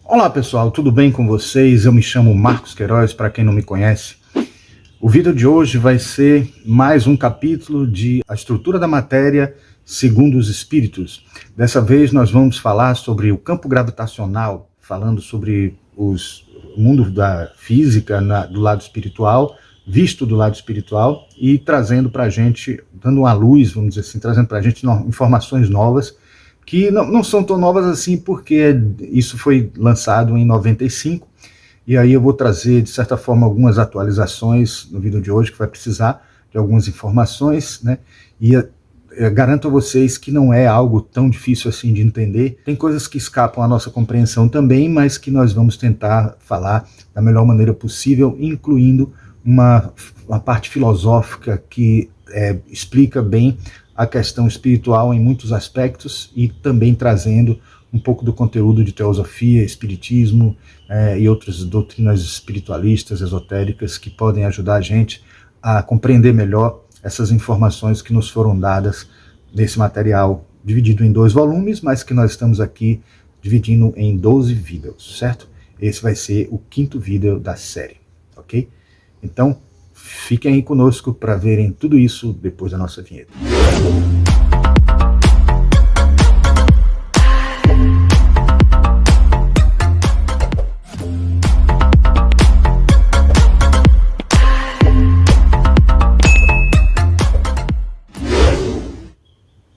Olá pessoal, tudo bem com vocês? Eu me chamo Marcos Queiroz, para quem não me conhece. O vídeo de hoje vai ser mais um capítulo de A Estrutura da Matéria segundo os Espíritos. Dessa vez nós vamos falar sobre o campo gravitacional, falando sobre o mundo da física do lado espiritual, visto do lado espiritual, e trazendo para a gente, dando uma luz, vamos dizer assim, trazendo para a gente informações novas, que não são tão novas assim, porque isso foi lançado em 95, e aí eu vou trazer, de certa forma, algumas atualizações no vídeo de hoje, que vai precisar de algumas informações, né? E garanto a vocês que não é algo tão difícil assim de entender. Tem coisas que escapam à nossa compreensão também, mas que nós vamos tentar falar da melhor maneira possível, incluindo uma parte filosófica que explica bem a questão espiritual em muitos aspectos e também trazendo um pouco do conteúdo de teosofia, espiritismo e outras doutrinas espiritualistas, esotéricas, que podem ajudar a gente a compreender melhor essas informações que nos foram dadas nesse material, dividido em 2 volumes, mas que nós estamos aqui dividindo em 12 vídeos, certo? Esse vai ser o 5º vídeo da série, ok? Então, fiquem aí conosco para verem tudo isso depois da nossa vinheta.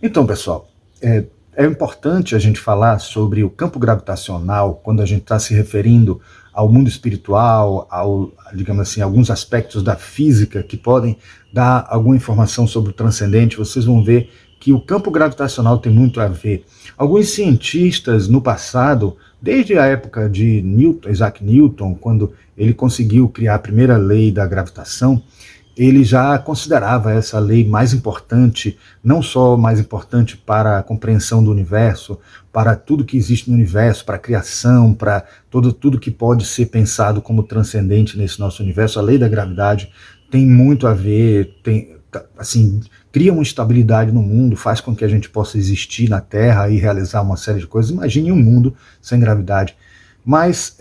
Então, pessoal, é importante a gente falar sobre o campo gravitacional quando a gente está se referindo ao mundo espiritual, digamos assim, alguns aspectos da física que podem dar alguma informação sobre o transcendente. Vocês vão ver que o campo gravitacional tem muito a ver. Alguns cientistas no passado, desde a época de Isaac Newton, quando ele conseguiu criar a primeira lei da gravitação, ele já considerava essa lei mais importante, não só mais importante para a compreensão do universo, para tudo que existe no universo, para a criação, para tudo que pode ser pensado como transcendente nesse nosso universo. A lei da gravidade tem muito a ver, cria uma estabilidade no mundo, faz com que a gente possa existir na Terra e realizar uma série de coisas. Imagine um mundo sem gravidade. Mas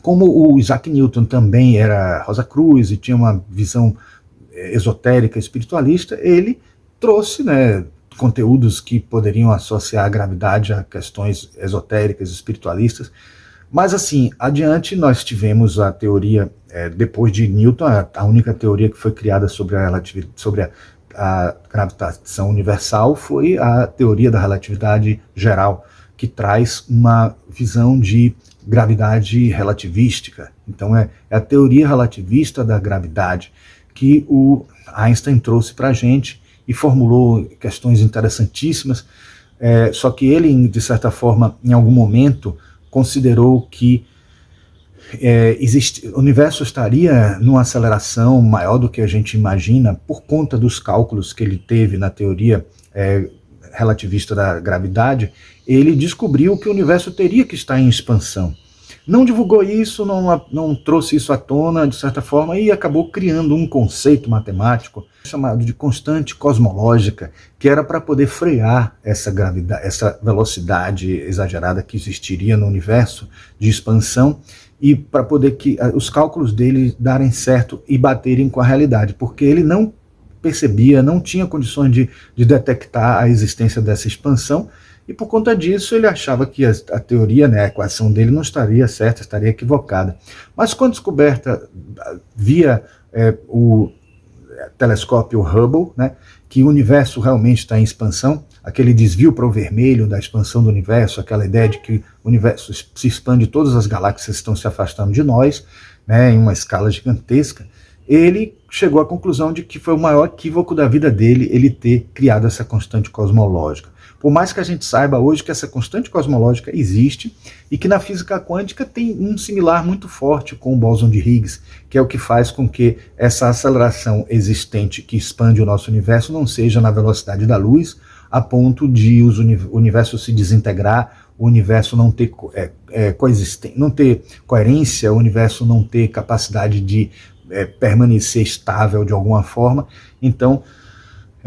como o Isaac Newton também era Rosa Cruz e tinha uma visão esotérica, espiritualista, ele trouxe, conteúdos que poderiam associar a gravidade a questões esotéricas, espiritualistas. Mas assim, adiante nós tivemos a teoria, depois de Newton, a única teoria que foi criada sobre a gravitação universal foi a teoria da relatividade geral, que traz uma visão de gravidade relativística. Então é a teoria relativista da gravidade que o Einstein trouxe para a gente e formulou questões interessantíssimas, só que ele, de certa forma, em algum momento, considerou que o universo estaria numa aceleração maior do que a gente imagina por conta dos cálculos que ele teve na teoria relativista da gravidade. Ele descobriu que o universo teria que estar em expansão. Não divulgou isso, não trouxe isso à tona, de certa forma, e acabou criando um conceito matemático chamado de constante cosmológica, que era para poder frear essa velocidade exagerada que existiria no universo de expansão, e para poder que os cálculos dele darem certo e baterem com a realidade, porque ele não percebia, não tinha condições de detectar a existência dessa expansão, e por conta disso ele achava que a teoria, a equação dele não estaria certa, estaria equivocada. Mas com a descoberta via o telescópio Hubble, que o universo realmente está em expansão, aquele desvio para o vermelho da expansão do universo, aquela ideia de que o universo se expande, todas as galáxias estão se afastando de nós, em uma escala gigantesca, ele chegou à conclusão de que foi o maior equívoco da vida dele ele ter criado essa constante cosmológica. Por mais que a gente saiba hoje que essa constante cosmológica existe e que na física quântica tem um similar muito forte com o bóson de Higgs, que é o que faz com que essa aceleração existente que expande o nosso universo não seja na velocidade da luz, a ponto de o universo se desintegrar, o universo não ter não ter coerência, o universo não ter capacidade de permanecer estável de alguma forma. Então,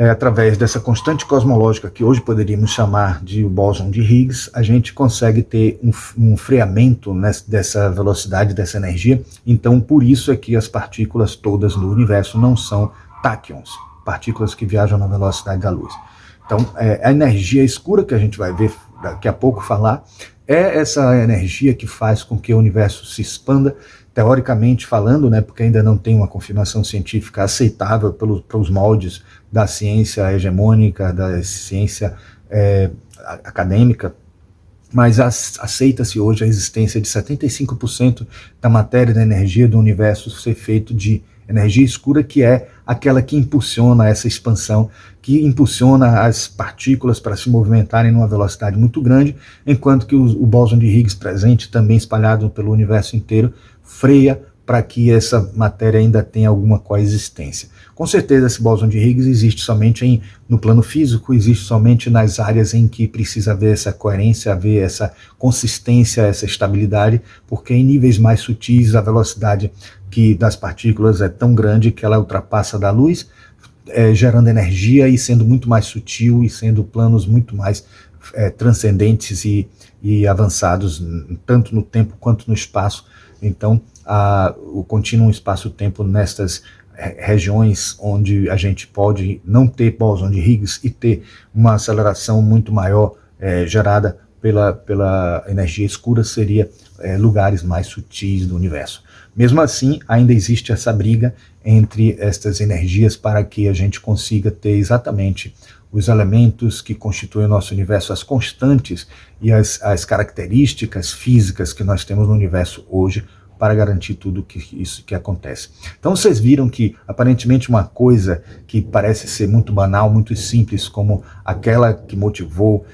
através dessa constante cosmológica que hoje poderíamos chamar de bóson de Higgs, a gente consegue ter um freamento dessa velocidade, dessa energia. Então, por isso é que as partículas todas no universo não são táquions, partículas que viajam na velocidade da luz. Então, a energia escura que a gente vai ver daqui a pouco falar, é essa energia que faz com que o universo se expanda, teoricamente falando, né, porque ainda não tem uma confirmação científica aceitável pelos moldes da ciência hegemônica, da ciência acadêmica, mas aceita-se hoje a existência de 75% da matéria e da energia do universo ser feito de energia escura, que é aquela que impulsiona essa expansão, que impulsiona as partículas para se movimentarem numa velocidade muito grande, enquanto que o bóson de Higgs presente, também espalhado pelo universo inteiro, freia para que essa matéria ainda tenha alguma coexistência. Com certeza esse bóson de Higgs existe somente no plano físico, existe somente nas áreas em que precisa haver essa coerência, haver essa consistência, essa estabilidade, porque em níveis mais sutis a velocidade das partículas é tão grande que ela ultrapassa da luz, gerando energia e sendo muito mais sutil e sendo planos muito mais transcendentes e avançados, tanto no tempo quanto no espaço. Então, o contínuo espaço-tempo nestas regiões onde a gente pode não ter bóson de Higgs e ter uma aceleração muito maior gerada pela energia escura, seria lugares mais sutis do universo. Mesmo assim, ainda existe essa briga entre estas energias para que a gente consiga ter exatamente os elementos que constituem o nosso universo, as constantes e as características físicas que nós temos no universo hoje, para garantir tudo isso que acontece. Então vocês viram que aparentemente uma coisa que parece ser muito banal, muito simples, como aquela que motivou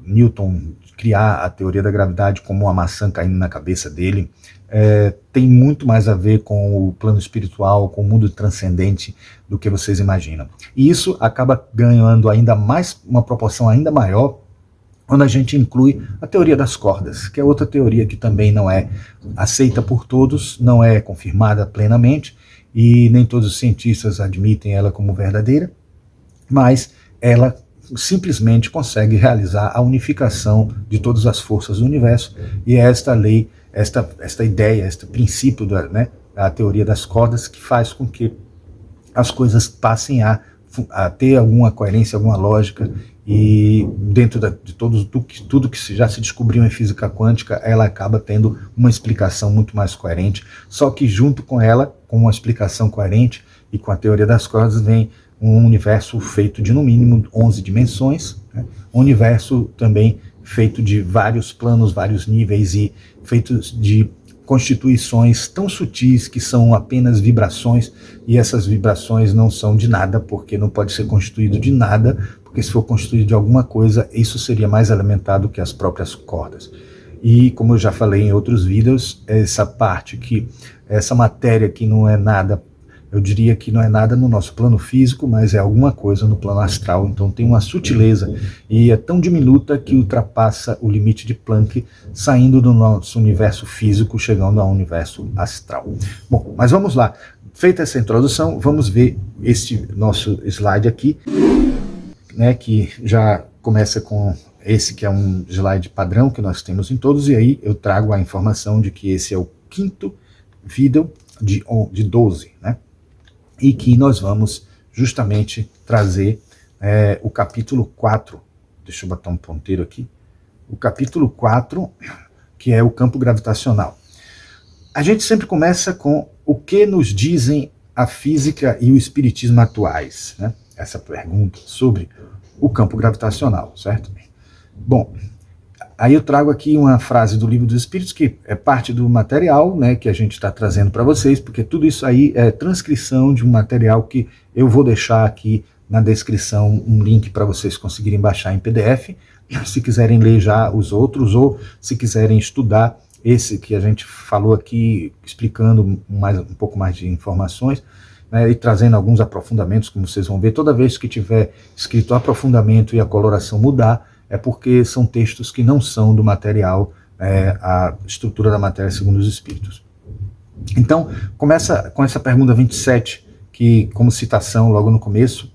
Newton criar a teoria da gravidade como uma maçã caindo na cabeça dele, tem muito mais a ver com o plano espiritual, com o mundo transcendente do que vocês imaginam. E isso acaba ganhando ainda mais, uma proporção ainda maior, quando a gente inclui a teoria das cordas, que é outra teoria que também não é aceita por todos, não é confirmada plenamente, e nem todos os cientistas admitem ela como verdadeira, mas ela simplesmente consegue realizar a unificação de todas as forças do universo, e é esta lei, esta ideia, este princípio da teoria das cordas que faz com que as coisas passem a ter alguma coerência, alguma lógica, e dentro de tudo que já se descobriu em física quântica, ela acaba tendo uma explicação muito mais coerente, só que junto com ela, com uma explicação coerente e com a teoria das cordas, vem um universo feito de no mínimo 11 dimensões, né? Um universo também feito de vários planos, vários níveis e feitos de constituições tão sutis que são apenas vibrações, e essas vibrações não são de nada, porque não pode ser constituído de nada, porque se for constituído de alguma coisa, isso seria mais elementar do que as próprias cordas. E como eu já falei em outros vídeos, essa matéria que não é nada, eu diria que não é nada no nosso plano físico, mas é alguma coisa no plano astral, então tem uma sutileza, e é tão diminuta que ultrapassa o limite de Planck, saindo do nosso universo físico, chegando ao universo astral. Bom, mas vamos lá. Feita essa introdução, vamos ver este nosso slide aqui, né, que já começa com esse que é um slide padrão que nós temos em todos, e aí eu trago a informação de que esse é o quinto vídeo de 12, né? E que nós vamos justamente trazer o capítulo 4, deixa eu botar um ponteiro aqui, o capítulo 4, que é o campo gravitacional. A gente sempre começa com o que nos dizem a física e o espiritismo atuais, né? Essa pergunta sobre o campo gravitacional, certo? Bom, aí eu trago aqui uma frase do Livro dos Espíritos, que é parte do material, né, que a gente está trazendo para vocês, porque tudo isso aí é transcrição de um material que eu vou deixar aqui na descrição, um link para vocês conseguirem baixar em PDF, se quiserem ler já os outros, ou se quiserem estudar esse que a gente falou aqui, explicando um pouco mais de informações, né, e trazendo alguns aprofundamentos, como vocês vão ver. Toda vez que tiver escrito aprofundamento e a coloração mudar, é porque são textos que não são do material, a estrutura da matéria segundo os Espíritos. Então, começa com essa pergunta 27, que, como citação logo no começo,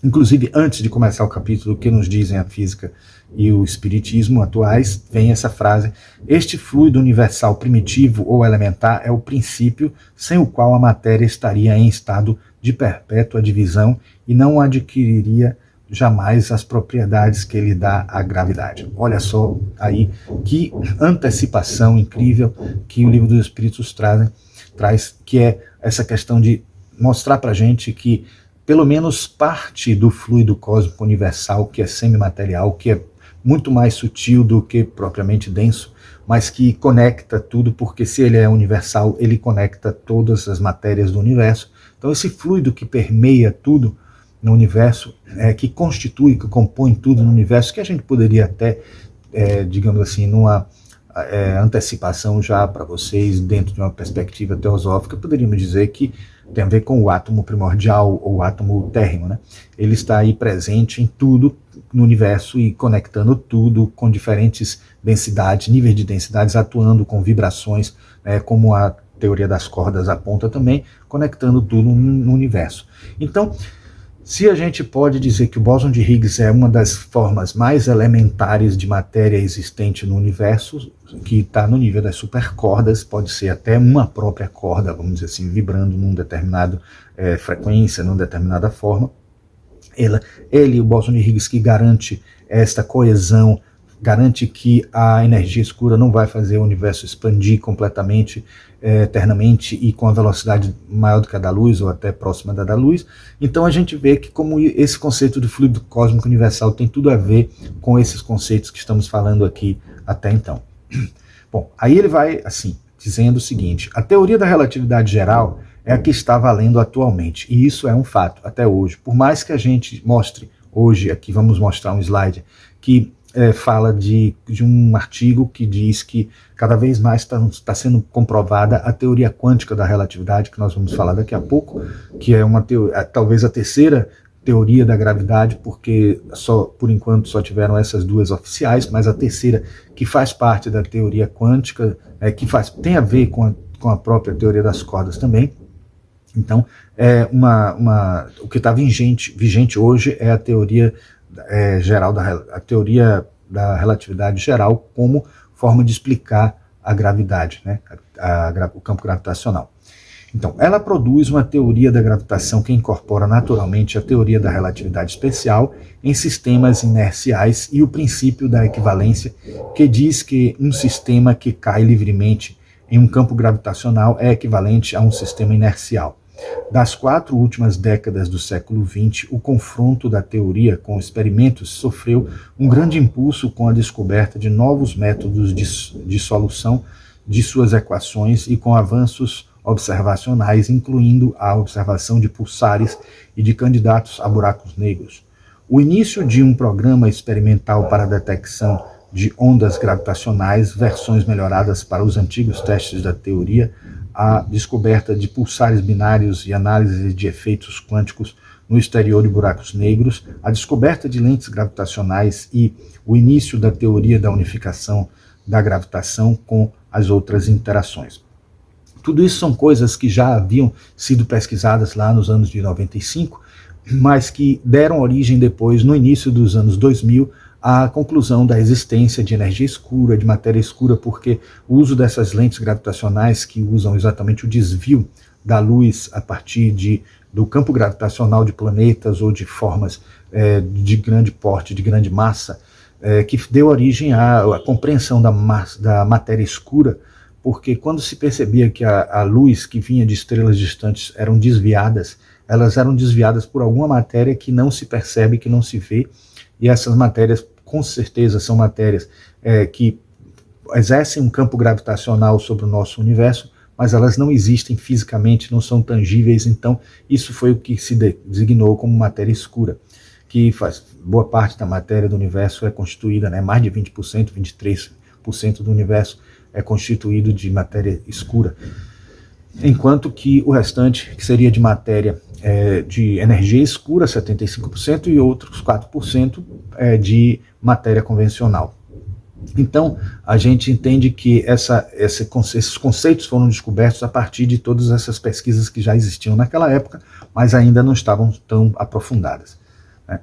Inclusive, antes de começar o capítulo, o que nos dizem a física e o espiritismo atuais, vem essa frase: este fluido universal primitivo ou elementar é o princípio sem o qual a matéria estaria em estado de perpétua divisão e não adquiriria jamais as propriedades que lhe dá a gravidade. Olha só aí que antecipação incrível que o Livro dos Espíritos traz, que é essa questão de mostrar para a gente que pelo menos parte do fluido cósmico universal, que é semimaterial, que é muito mais sutil do que propriamente denso, mas que conecta tudo, porque se ele é universal, ele conecta todas as matérias do universo. Então esse fluido que permeia tudo no universo, que constitui, que compõe tudo no universo, que a gente poderia até, digamos assim, numa antecipação já para vocês, dentro de uma perspectiva teosófica, poderíamos dizer que tem a ver com o átomo primordial ou o átomo térreo, né? Ele está aí presente em tudo no universo e conectando tudo com diferentes densidades, níveis de densidades, atuando com vibrações, como a teoria das cordas aponta também, conectando tudo no universo. Então, se a gente pode dizer que o bóson de Higgs é uma das formas mais elementares de matéria existente no universo, que está no nível das supercordas, pode ser até uma própria corda, vamos dizer assim, vibrando num determinado frequência, numa determinada forma. Ele, o bóson de Higgs, que garante esta coesão, garante que a energia escura não vai fazer o universo expandir completamente, eternamente e com a velocidade maior do que a da luz, ou até próxima da luz. Então a gente vê que como esse conceito de fluido cósmico universal tem tudo a ver com esses conceitos que estamos falando aqui até então. Bom, aí ele vai assim, dizendo o seguinte: a teoria da relatividade geral é a que está valendo atualmente, e isso é um fato até hoje. Por mais que a gente mostre hoje, aqui vamos mostrar um slide, que fala de um artigo que diz que cada vez mais está sendo comprovada a teoria quântica da relatividade, que nós vamos falar daqui a pouco, que é talvez a terceira teoria da gravidade, porque por enquanto só tiveram essas duas oficiais, mas a terceira, que faz parte da teoria quântica, tem a ver com a própria teoria das cordas também. Então, o que está vigente hoje é a teoria geral, a teoria da relatividade geral como forma de explicar a gravidade, né? O campo gravitacional. Então, ela produz uma teoria da gravitação que incorpora naturalmente a teoria da relatividade especial em sistemas inerciais e o princípio da equivalência, que diz que um sistema que cai livremente em um campo gravitacional é equivalente a um sistema inercial. Das 4 últimas décadas do século XX, o confronto da teoria com experimentos sofreu um grande impulso com a descoberta de novos métodos de solução de suas equações e com avanços observacionais, incluindo a observação de pulsares e de candidatos a buracos negros. O início de um programa experimental para a detecção de ondas gravitacionais, versões melhoradas para os antigos testes da teoria, a descoberta de pulsares binários e análise de efeitos quânticos no exterior de buracos negros, a descoberta de lentes gravitacionais e o início da teoria da unificação da gravitação com as outras interações. Tudo isso são coisas que já haviam sido pesquisadas lá nos anos de 95, mas que deram origem depois, no início dos anos 2000, a conclusão da existência de energia escura, de matéria escura, porque o uso dessas lentes gravitacionais que usam exatamente o desvio da luz a partir do campo gravitacional de planetas ou de formas de grande porte, de grande massa, que deu origem à compreensão da matéria escura, porque quando se percebia que a luz que vinha de estrelas distantes elas eram desviadas por alguma matéria que não se percebe, que não se vê. E essas matérias, com certeza, são matérias que exercem um campo gravitacional sobre o nosso universo, mas elas não existem fisicamente, não são tangíveis. Então, isso foi o que se designou como matéria escura, que faz boa parte da matéria do universo é constituída, mais de 20%, 23% do universo é constituído de matéria escura, enquanto que o restante, que seria de matéria de energia escura, 75%, e outros 4% de matéria convencional. Então, a gente entende que esses conceitos foram descobertos a partir de todas essas pesquisas que já existiam naquela época, mas ainda não estavam tão aprofundadas. né?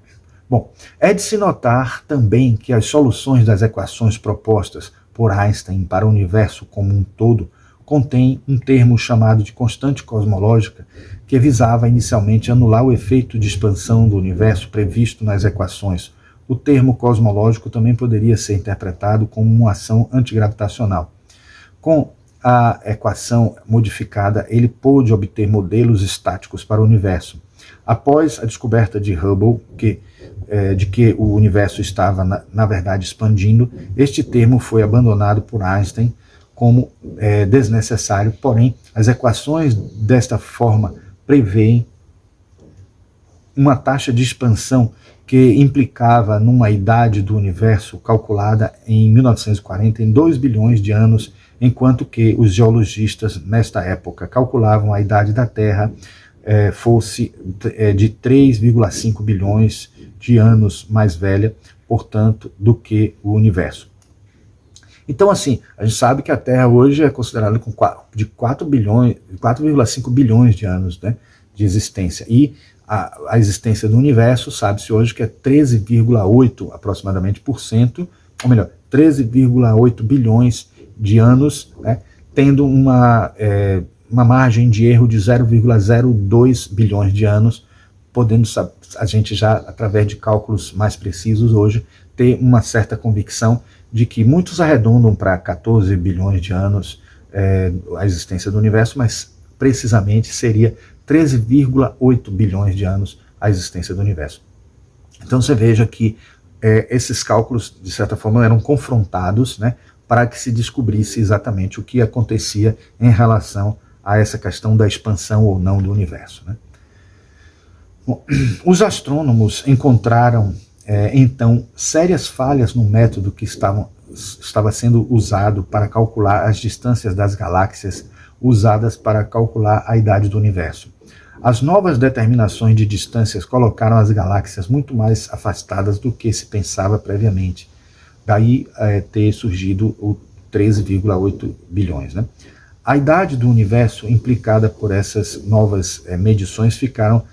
Bom, é de se notar também que as soluções das equações propostas por Einstein para o universo como um todo contém um termo chamado de constante cosmológica, que visava inicialmente anular o efeito de expansão do universo previsto nas equações. O termo cosmológico também poderia ser interpretado como uma ação antigravitacional. Com a equação modificada, ele pôde obter modelos estáticos para o universo. Após a descoberta de Hubble, de que o universo estava, na verdade, expandindo, este termo foi abandonado por Einstein como desnecessário, porém, as equações desta forma prevêem uma taxa de expansão que implicava numa idade do universo calculada em 1940 em 2 bilhões de anos, enquanto que os geologistas, nesta época, calculavam a idade da Terra fosse de 3,5 bilhões de anos mais velha, portanto, do que o universo. Então, assim, a gente sabe que a Terra hoje é considerada de 4,5 bilhões de anos, né, de existência. E a existência do universo, sabe-se hoje que é 13,8 aproximadamente por cento, ou melhor, 13,8 bilhões de anos, né, tendo uma margem de erro de 0,02 bilhões de anos, podendo a gente já, através de cálculos mais precisos hoje, ter uma certa convicção de que muitos arredondam para 14 bilhões de anos a existência do universo, mas precisamente seria 13,8 bilhões de anos a existência do universo. Então você veja que esses cálculos, de certa forma, eram confrontados, né, para que se descobrisse exatamente o que acontecia em relação a essa questão da expansão ou não do universo, né? Bom, os astrônomos encontraram então sérias falhas no método que estava sendo usado para calcular as distâncias das galáxias usadas para calcular a idade do universo. As novas determinações de distâncias colocaram as galáxias muito mais afastadas do que se pensava previamente. Daí ter surgido o 13,8 bilhões, né? A idade do universo implicada por essas novas medições ficaram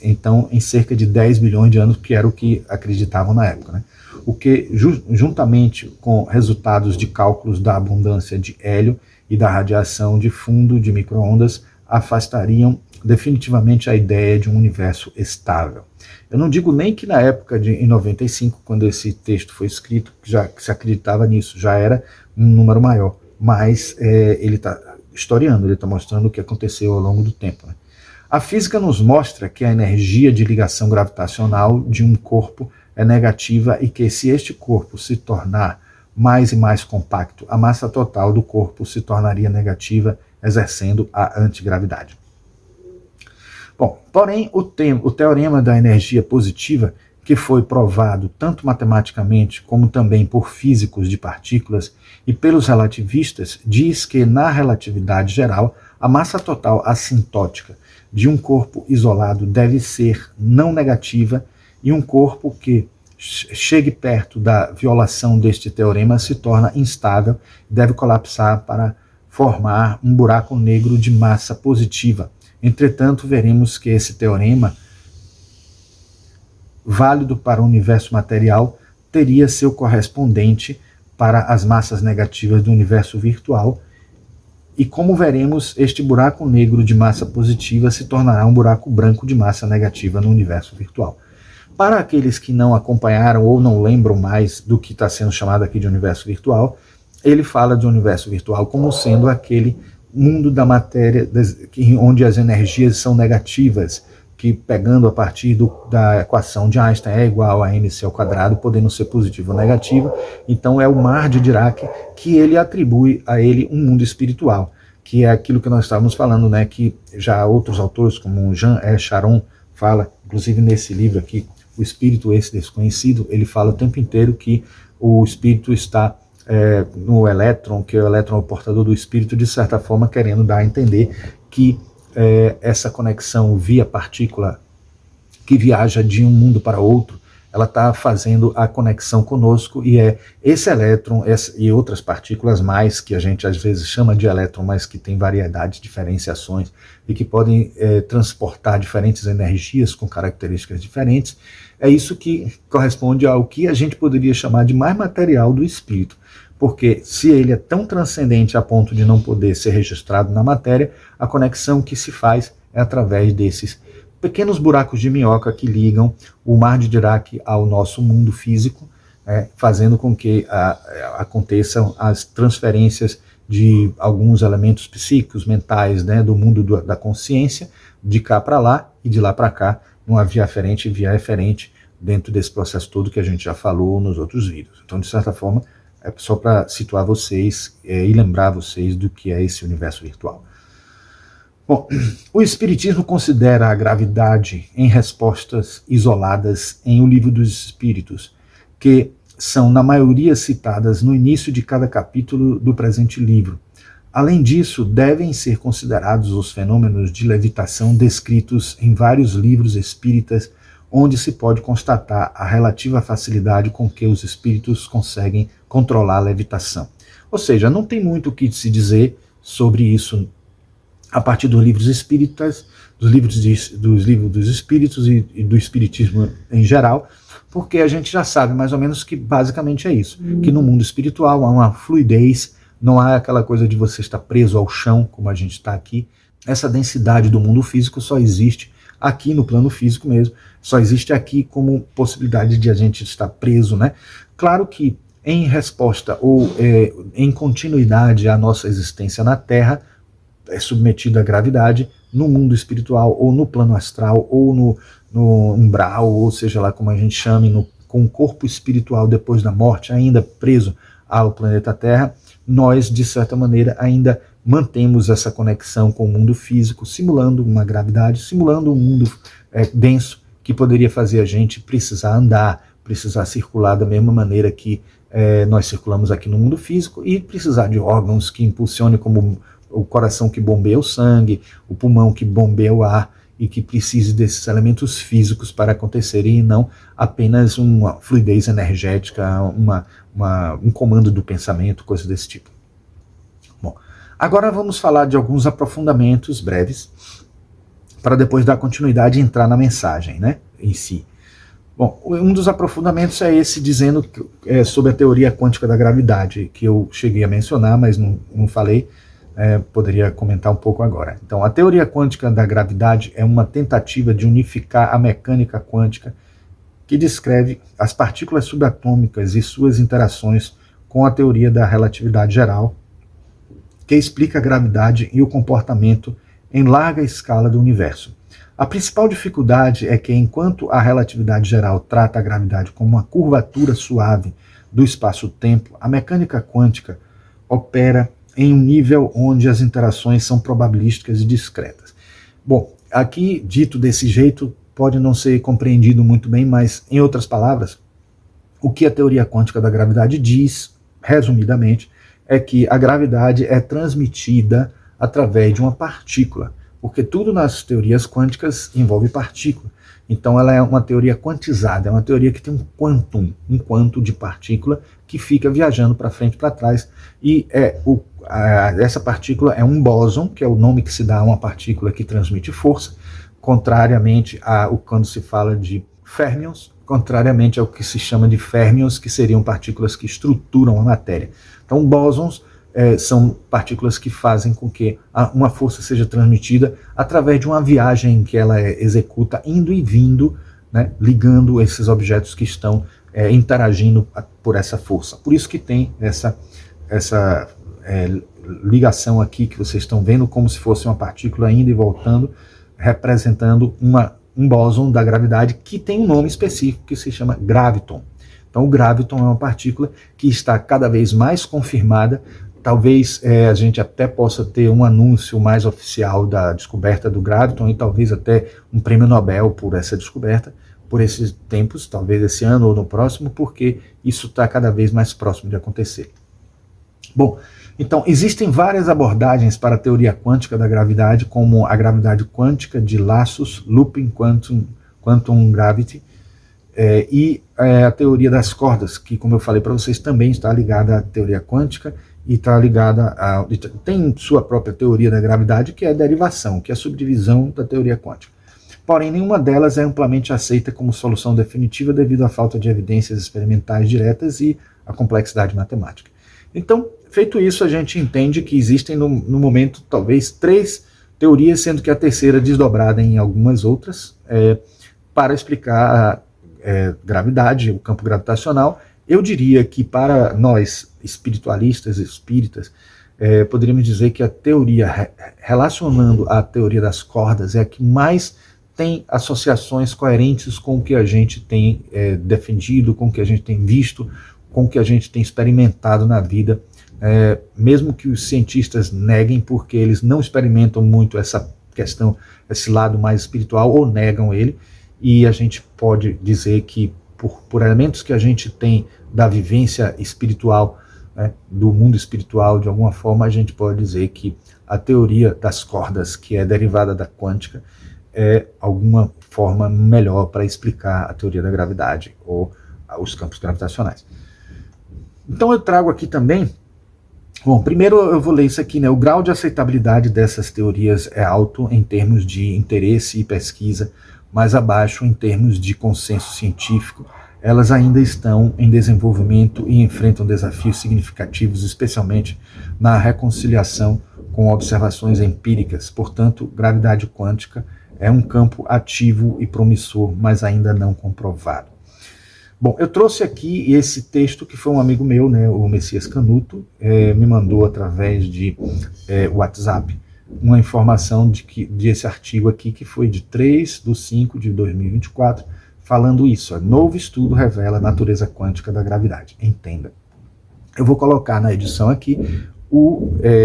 então em cerca de 10 bilhões de anos, que era o que acreditavam na época, né? O que, juntamente com resultados de cálculos da abundância de hélio e da radiação de fundo de micro-ondas, afastariam definitivamente a ideia de um universo estável. Eu não digo nem que na época em 95, quando esse texto foi escrito, já que se acreditava nisso, já era um número maior, mas ele está historiando, ele está mostrando o que aconteceu ao longo do tempo, né? A física nos mostra que a energia de ligação gravitacional de um corpo é negativa e que, se este corpo se tornar mais e mais compacto, a massa total do corpo se tornaria negativa, exercendo a antigravidade. Bom, porém, o teorema da energia positiva, que foi provado tanto matematicamente como também por físicos de partículas e pelos relativistas, diz que, na relatividade geral, a massa total assintótica de um corpo isolado deve ser não negativa, e um corpo que chegue perto da violação deste teorema se torna instável e deve colapsar para formar um buraco negro de massa positiva. Entretanto, veremos que esse teorema, válido para o universo material, teria seu correspondente para as massas negativas do universo virtual. E como veremos, este buraco negro de massa positiva se tornará um buraco branco de massa negativa no universo virtual. Para aqueles que não acompanharam ou não lembram mais do que está sendo chamado aqui de universo virtual, ele fala de universo virtual como sendo aquele mundo da matéria onde as energias são negativas, que, pegando a partir da equação de Einstein, é igual a mc ao quadrado, podendo ser positivo ou negativo. Então é o mar de Dirac que ele atribui a ele um mundo espiritual, que é aquilo que nós estávamos falando, né, que já outros autores, como Jean Charon, fala, inclusive nesse livro aqui, O Espírito Esse Desconhecido, ele fala o tempo inteiro que o espírito está no elétron, que o elétron é o portador do espírito, de certa forma querendo dar a entender que essa conexão via partícula que viaja de um mundo para outro ela está fazendo a conexão conosco, e é esse elétron e outras partículas mais, que a gente às vezes chama de elétron, mas que tem variedades, diferenciações, e que podem transportar diferentes energias com características diferentes. É isso que corresponde ao que a gente poderia chamar de mais material do espírito. Porque se ele é tão transcendente a ponto de não poder ser registrado na matéria, a conexão que se faz é através desses pequenos buracos de minhoca que ligam o mar de Dirac ao nosso mundo físico, fazendo com que aconteçam as transferências de alguns elementos psíquicos, mentais, do mundo da consciência, de cá para lá e de lá para cá, numa via aferente e via eferente, dentro desse processo todo que a gente já falou nos outros vídeos. Então, de certa forma, é só para situar vocês e lembrar vocês do que é esse universo virtual. Bom, o Espiritismo considera a gravidade em respostas isoladas em O Livro dos Espíritos, que são, na maioria, citadas no início de cada capítulo do presente livro. Além disso, devem ser considerados os fenômenos de levitação descritos em vários livros espíritas, onde se pode constatar a relativa facilidade com que os espíritos conseguem controlar a levitação. Ou seja, não tem muito o que se dizer sobre isso a partir dos livros espíritas, dos livros dos espíritos e do espiritismo em geral, porque a gente já sabe mais ou menos que basicamente é isso, que no mundo espiritual há uma fluidez, não há aquela coisa de você estar preso ao chão, como a gente está aqui. Essa densidade do mundo físico só existe aqui no plano físico mesmo, só existe aqui como possibilidade de a gente estar preso, né? Claro que em resposta ou em continuidade à nossa existência na Terra, é submetido à gravidade no mundo espiritual, ou no plano astral, ou no umbral, ou seja lá como a gente chame, com o corpo espiritual depois da morte, ainda preso ao planeta Terra, nós, de certa maneira, ainda mantemos essa conexão com o mundo físico, simulando uma gravidade, simulando um mundo denso, que poderia fazer a gente precisar andar, precisar circular da mesma maneira que nós circulamos aqui no mundo físico, e precisar de órgãos que impulsionem, como o coração que bombeia o sangue, o pulmão que bombeia o ar, e que precise desses elementos físicos para acontecerem, e não apenas uma fluidez energética, um comando do pensamento, coisa desse tipo. Bom, agora vamos falar de alguns aprofundamentos breves, para depois dar continuidade e entrar na mensagem, em si. Bom, um dos aprofundamentos é esse, dizendo sobre a teoria quântica da gravidade, que eu cheguei a mencionar, mas não falei. Poderia comentar um pouco agora. Então, a teoria quântica da gravidade é uma tentativa de unificar a mecânica quântica, que descreve as partículas subatômicas e suas interações com a teoria da relatividade geral, que explica a gravidade e o comportamento em larga escala do universo. A principal dificuldade é que, enquanto a relatividade geral trata a gravidade como uma curvatura suave do espaço-tempo, a mecânica quântica opera em um nível onde as interações são probabilísticas e discretas. Bom, aqui, dito desse jeito, pode não ser compreendido muito bem, mas, em outras palavras, o que a teoria quântica da gravidade diz, resumidamente, é que a gravidade é transmitida através de uma partícula, porque tudo nas teorias quânticas envolve partícula. Então ela é uma teoria quantizada, é uma teoria que tem um quantum de partícula que fica viajando para frente e para trás, e essa partícula é um bóson, que é o nome que se dá a uma partícula que transmite força, contrariamente quando se fala de férmions, contrariamente ao que se chama de férmions, que seriam partículas que estruturam a matéria. Então bósons são partículas que fazem com que uma força seja transmitida através de uma viagem que ela executa indo e vindo, ligando esses objetos que estão interagindo por essa força. Por isso que tem essa ligação aqui que vocês estão vendo, como se fosse uma partícula indo e voltando, representando um bóson da gravidade que tem um nome específico que se chama graviton. Então o graviton é uma partícula que está cada vez mais confirmada. Talvez a gente até possa ter um anúncio mais oficial da descoberta do graviton, e talvez até um prêmio Nobel por essa descoberta, por esses tempos, talvez esse ano ou no próximo, porque isso está cada vez mais próximo de acontecer. Bom, então existem várias abordagens para a teoria quântica da gravidade, como a gravidade quântica de laços, looping quantum gravity, A teoria das cordas, que, como eu falei para vocês, também está ligada à teoria quântica e está ligada tem sua própria teoria da gravidade, que é a derivação, que é a subdivisão da teoria quântica. Porém, nenhuma delas é amplamente aceita como solução definitiva devido à falta de evidências experimentais diretas e à complexidade matemática. Então, feito isso, a gente entende que existem no momento talvez 3 teorias, sendo que a terceira desdobrada em algumas outras, para explicar a gravidade, o campo gravitacional. Eu diria que para nós espiritualistas, espíritas, poderíamos dizer que a teoria relacionando a teoria das cordas é a que mais tem associações coerentes com o que a gente tem defendido, com o que a gente tem visto, com o que a gente tem experimentado na vida, mesmo que os cientistas neguem, porque eles não experimentam muito essa questão, esse lado mais espiritual, ou negam ele, e a gente pode dizer que por elementos que a gente tem da vivência espiritual, né, do mundo espiritual, de alguma forma, a gente pode dizer que a teoria das cordas, que é derivada da quântica, é alguma forma melhor para explicar a teoria da gravidade ou os campos gravitacionais. Então eu trago aqui também, bom, primeiro eu vou ler isso aqui, né? O grau de aceitabilidade dessas teorias é alto em termos de interesse e pesquisa, mas abaixo em termos de consenso científico. Elas ainda estão em desenvolvimento e enfrentam desafios significativos, especialmente na reconciliação com observações empíricas. Portanto, gravidade quântica é um campo ativo e promissor, mas ainda não comprovado. Bom, eu trouxe aqui esse texto que foi um amigo meu, né, o Messias Canuto, me mandou através de WhatsApp uma informação desse artigo aqui, que foi de 3/5/2024, falando isso. Novo estudo revela a natureza quântica da gravidade. Entenda. Eu vou colocar na edição aqui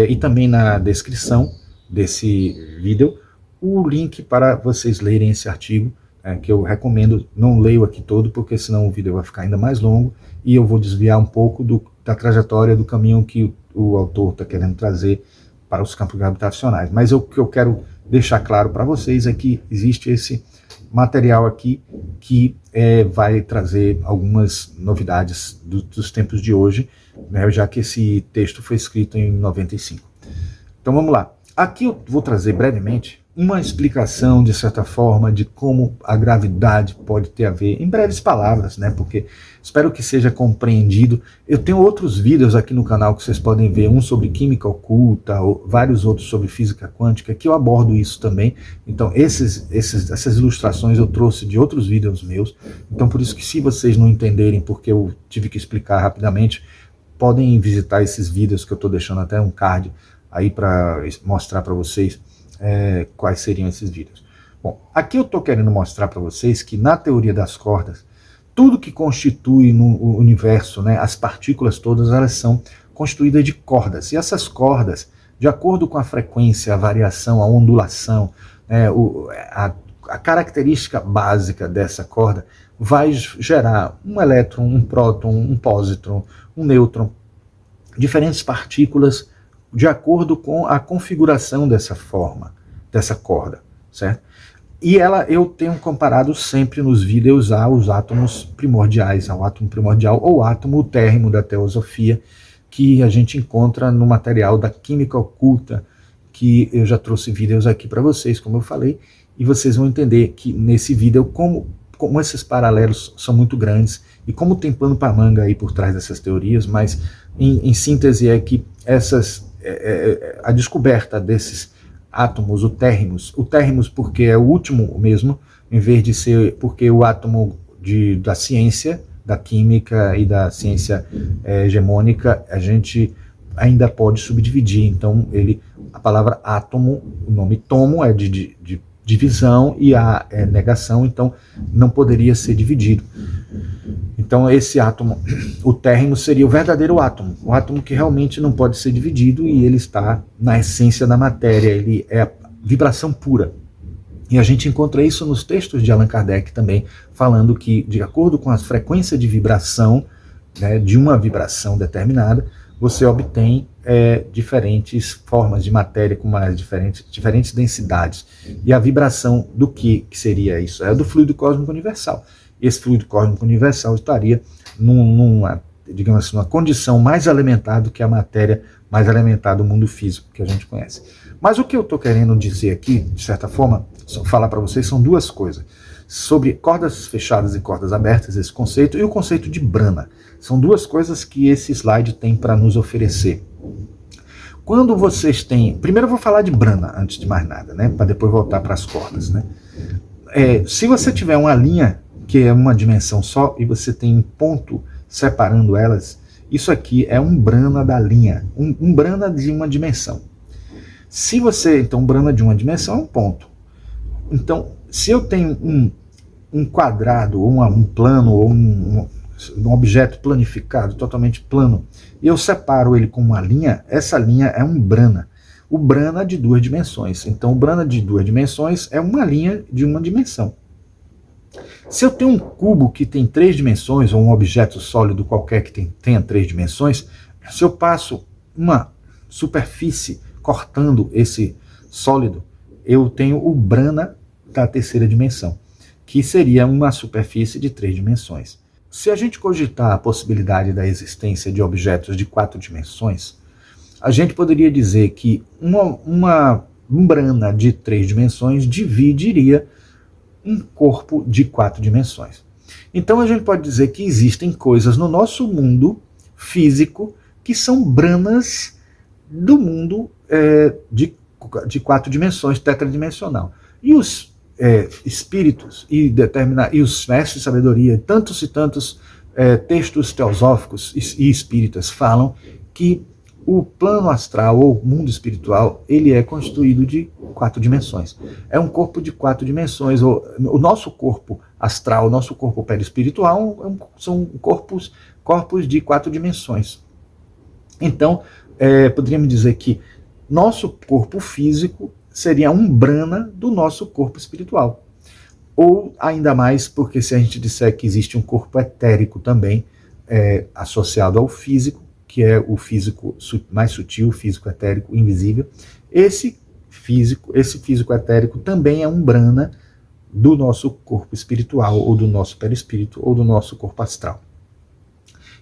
e também na descrição desse vídeo o link para vocês lerem esse artigo, que eu recomendo. Não leio aqui todo, porque senão o vídeo vai ficar ainda mais longo e eu vou desviar um pouco da trajetória, do caminho que o autor está querendo trazer para os campos gravitacionais. Mas o que eu quero deixar claro para vocês é que existe esse material aqui que vai trazer algumas novidades dos tempos de hoje, né, já que esse texto foi escrito em 95. Então vamos lá. Aqui eu vou trazer brevemente uma explicação, de certa forma, de como a gravidade pode ter a ver, em breves palavras, né, porque espero que seja compreendido. Eu tenho outros vídeos aqui no canal que vocês podem ver, um sobre química oculta, vários outros sobre física quântica, que eu abordo isso também. Então essas ilustrações eu trouxe de outros vídeos meus, então por isso que, se vocês não entenderem porque eu tive que explicar rapidamente, podem visitar esses vídeos que eu estou deixando até um card aí para mostrar para vocês quais seriam esses vídeos. Bom, aqui eu estou querendo mostrar para vocês que na teoria das cordas, tudo que constitui no universo, né, as partículas todas, elas são constituídas de cordas. E essas cordas, de acordo com a frequência, a variação, a ondulação, a característica básica dessa corda, vai gerar um elétron, um próton, um positron, um nêutron, diferentes partículas, de acordo com a configuração dessa forma, dessa corda, certo? E eu tenho comparado sempre nos vídeos aos átomos primordiais, ao átomo primordial ou átomo térrimo da teosofia, que a gente encontra no material da química oculta, que eu já trouxe vídeos aqui para vocês, como eu falei, e vocês vão entender que nesse vídeo como esses paralelos são muito grandes e como tem pano para manga aí por trás dessas teorias, mas em síntese é que a descoberta desses átomos, o térrimos porque é o último mesmo, em vez de ser porque o átomo da ciência, da química e da ciência hegemônica, a gente ainda pode subdividir. Então a palavra átomo, o nome tomo é de divisão e a negação, então não poderia ser dividido. Então esse átomo, o térrimo, seria o verdadeiro átomo, o átomo que realmente não pode ser dividido, e ele está na essência da matéria, ele é a vibração pura. E a gente encontra isso nos textos de Allan Kardec também, falando que, de acordo com a frequência de vibração, né, de uma vibração determinada, você obtém diferentes formas de matéria com mais diferentes densidades. E a vibração do que seria isso? É do fluido cósmico universal. esse fluido cósmico universal estaria numa, digamos assim, uma condição mais elementar do que a matéria mais elementar do mundo físico que a gente conhece. Mas o que eu estou querendo dizer aqui, de certa forma, falar para vocês, são duas coisas. Sobre cordas fechadas e cordas abertas, esse conceito, e o conceito de Brahma. São duas coisas que esse slide tem para nos oferecer. Quando vocês têm... Primeiro eu vou falar de Brahma, antes de mais nada, né? Para depois voltar para as cordas, né? Se você tiver uma linha, que é uma dimensão só, e você tem um ponto separando elas, isso aqui é um Brahma da linha, um Brahma de uma dimensão. Se você... Então, um Brahma de uma dimensão é um ponto. Então, se eu tenho um quadrado, ou um plano, ou um objeto planificado, totalmente plano, e eu separo ele com uma linha, essa linha é um Brahma. O Brahma de duas dimensões. Então, o Brahma de duas dimensões é uma linha de uma dimensão. Se eu tenho um cubo que tem 3 dimensões, ou um objeto sólido qualquer que tenha 3 dimensões, se eu passo uma superfície cortando esse sólido, eu tenho o Brahma da terceira dimensão, que seria uma superfície de 3 dimensões. Se a gente cogitar a possibilidade da existência de objetos de 4 dimensões, a gente poderia dizer que um Brahma de 3 dimensões dividiria um corpo de 4 dimensões. Então a gente pode dizer que existem coisas no nosso mundo físico que são Brahmas do mundo de 4 dimensões, tetradimensional. E os espíritos e os mestres de sabedoria, tantos e tantos textos teosóficos e espíritas falam que o plano astral ou mundo espiritual, ele é constituído de 4 dimensões. É um corpo de 4 dimensões. O nosso corpo astral, o nosso corpo perispiritual são corpos de 4 dimensões. Então, poderíamos dizer que nosso corpo físico seria um Brahma do nosso corpo espiritual. Ou ainda mais, porque se a gente disser que existe um corpo etérico também, associado ao físico, que é o físico mais sutil, físico etérico, invisível, esse físico etérico também é um Brahma do nosso corpo espiritual, ou do nosso perispírito, ou do nosso corpo astral.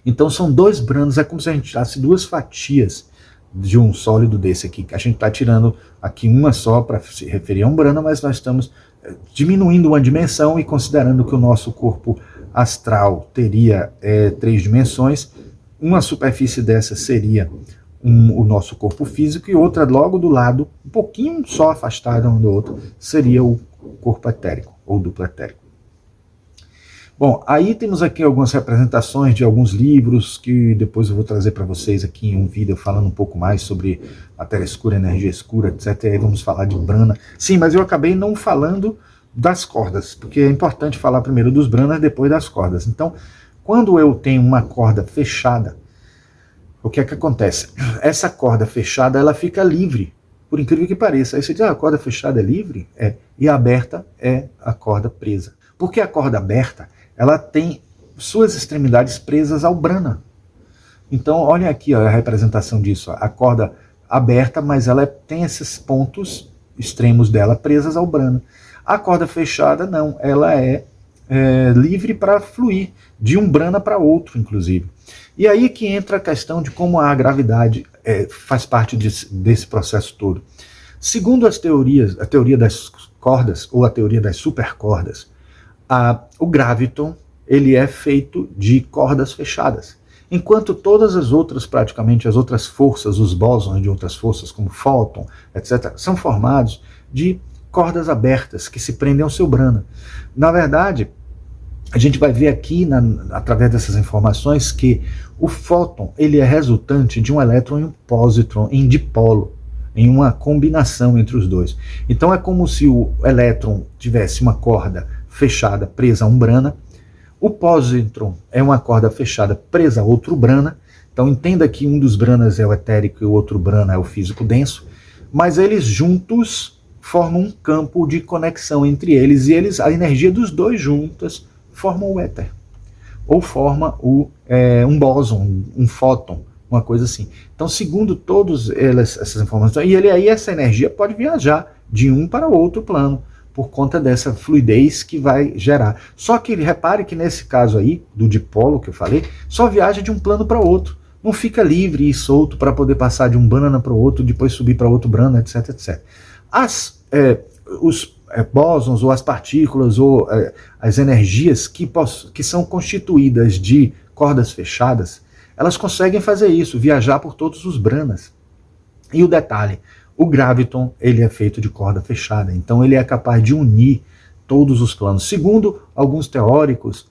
Então são 2 Brahmas, é como se a gente tirasse 2 fatias de um sólido desse aqui. A gente está tirando aqui uma só para se referir a um Brahma, mas nós estamos diminuindo uma dimensão e considerando que o nosso corpo astral teria 3 dimensões, uma superfície dessa seria o nosso corpo físico e outra logo do lado, um pouquinho só afastada um do outro, seria o corpo etérico, ou duplo etérico. Bom, aí temos aqui algumas representações de alguns livros que depois eu vou trazer para vocês aqui em um vídeo falando um pouco mais sobre matéria escura, energia escura, etc. E aí vamos falar de Brahma. Sim, mas eu acabei não falando das cordas, porque é importante falar primeiro dos Brahmas, depois das cordas. Então, quando eu tenho uma corda fechada, o que é que acontece? Essa corda fechada, ela fica livre, por incrível que pareça. Aí você diz, a corda fechada é livre? E a aberta é a corda presa. Porque a corda aberta, ela tem suas extremidades presas ao Brahma. Então, olha aqui a representação disso. A corda aberta, mas ela tem esses pontos extremos dela presas ao Brahma. A corda fechada, não. Ela é livre para fluir de um Brahma para outro, inclusive. E aí que entra a questão de como a gravidade faz parte desse processo todo. Segundo as teorias, a teoria das cordas, ou a teoria das supercordas, o graviton ele é feito de cordas fechadas. Enquanto todas as outras, praticamente as outras forças, os bósons de outras forças, como fóton, etc., são formados de cordas abertas que se prendem ao seu Brahma. Na verdade, a gente vai ver aqui, através dessas informações, que o fóton ele é resultante de um elétron e um pósitron em dipolo, em uma combinação entre os dois. Então é como se o elétron tivesse uma corda fechada presa a um Brahma, o pósitron é uma corda fechada presa a outro Brahma. Então entenda que um dos Brahmas é o etérico e o outro Brahma é o físico denso, mas eles juntos formam um campo de conexão entre eles, e a energia dos dois juntas formam o éter, ou forma um bóson, um fóton, uma coisa assim. Então, segundo todas essas informações, aí essa energia pode viajar de um para outro plano, por conta dessa fluidez que vai gerar. Só que repare que nesse caso aí, do dipolo que eu falei, só viaja de um plano para outro. Não fica livre e solto para poder passar de um banana para o outro, depois subir para outro brana, etc, etc. Os bósons ou as partículas ou as energias que são constituídas de cordas fechadas, elas conseguem fazer isso, viajar por todos os branas. E o detalhe, o graviton ele é feito de corda fechada, então ele é capaz de unir todos os planos. Segundo alguns teóricos,